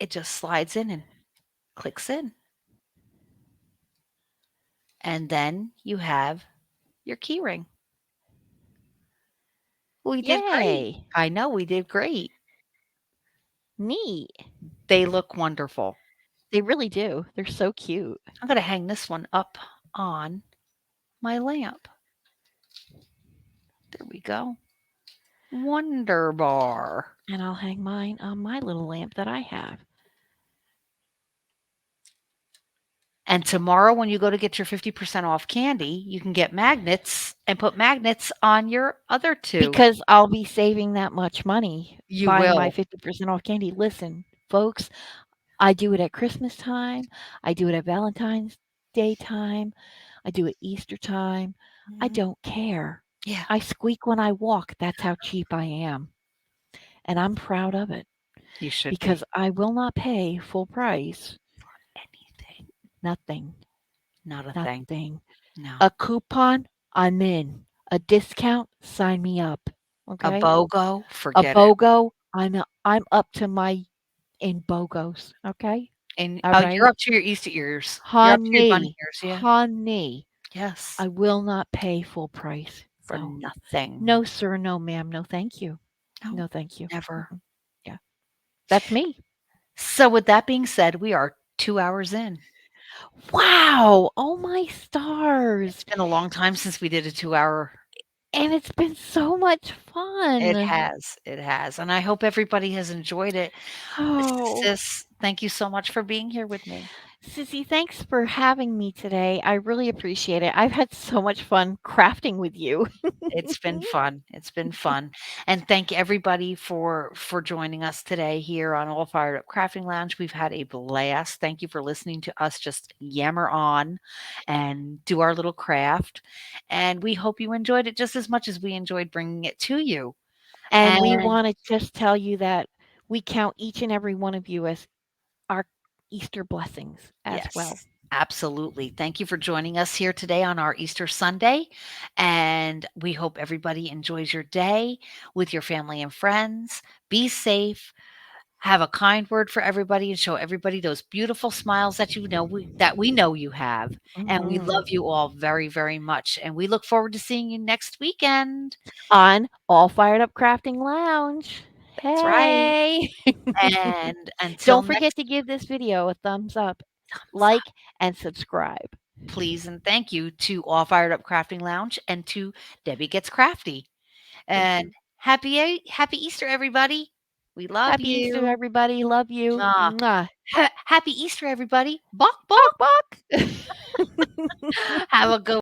It just slides in and clicks in. And then you have your key ring. We did great. Yay. I know we did great. Neat. They look wonderful. They really do. They're so cute. I'm going to hang this one up on my lamp. There we go. Wonder bar. And I'll hang mine on my little lamp that I have. And tomorrow, when you go to get your 50% off candy, you can get magnets and put magnets on your other two. Because I'll be saving that much money You buying my will. 50% off candy. Listen, folks, I do it at Christmas time. I do it at Valentine's Day time. I do it Easter time. I Mhm. don't care. Yeah, I squeak when I walk. That's how cheap I am. And I'm proud of it you should because be. I will not pay full price. Anything. Nothing. Not a thing. Nothing. No. A coupon, I'm in. A discount, sign me up. A Okay? BOGO, A forget it. BOGO, I'm up to my in BOGOs. Okay? And All you're right? up to your Easter ears. You're up to your bunny Honey, ears, yeah. honey, Yes, I will not pay full price. for No. nothing. No, sir, no, ma'am, no, thank you. No, No, thank you. never. Mm-mm. Yeah. That's me. So with that being said, we are 2 hours in. Wow! Oh my It's stars. been a long time since we did a 2-hour. And it's been so much It fun. has, it has, and I hope everybody has enjoyed it. Oh. Sis, thank you so much for being here with me. Sissy, thanks for having me today. I really appreciate it. I've had so much fun crafting with you. It's been fun. It's been fun. And thank everybody for joining us today here on All Fired Up Crafting Lounge. We've had a blast. Thank you for listening to us just yammer on and do our little craft. And we hope you enjoyed it just as much as we enjoyed bringing it to you. And we And want to just tell you that we count each and every one of you as our Easter blessings as well. yes, absolutely. Thank you for joining us here today on our Easter Sunday. And we hope everybody enjoys your day with your family and friends. Be safe. Have a kind word for everybody and show everybody those beautiful smiles that we know you have. And we Mhm. love you all very, very much. And we look forward to seeing you next weekend. On All Fired Up Crafting Lounge. That's right. Hey. And until Don't forget next to give this video a thumbs up, thumbs up, like, and subscribe. please and thank you to All Fired Up Crafting Lounge and to Debbie Gets Crafty. Thank And you. happy Easter, everybody. We love Happy Easter, you. everybody. Love you. Mwah. Mwah. Happy Easter, everybody. Bok, Bok bok. bok. Have a good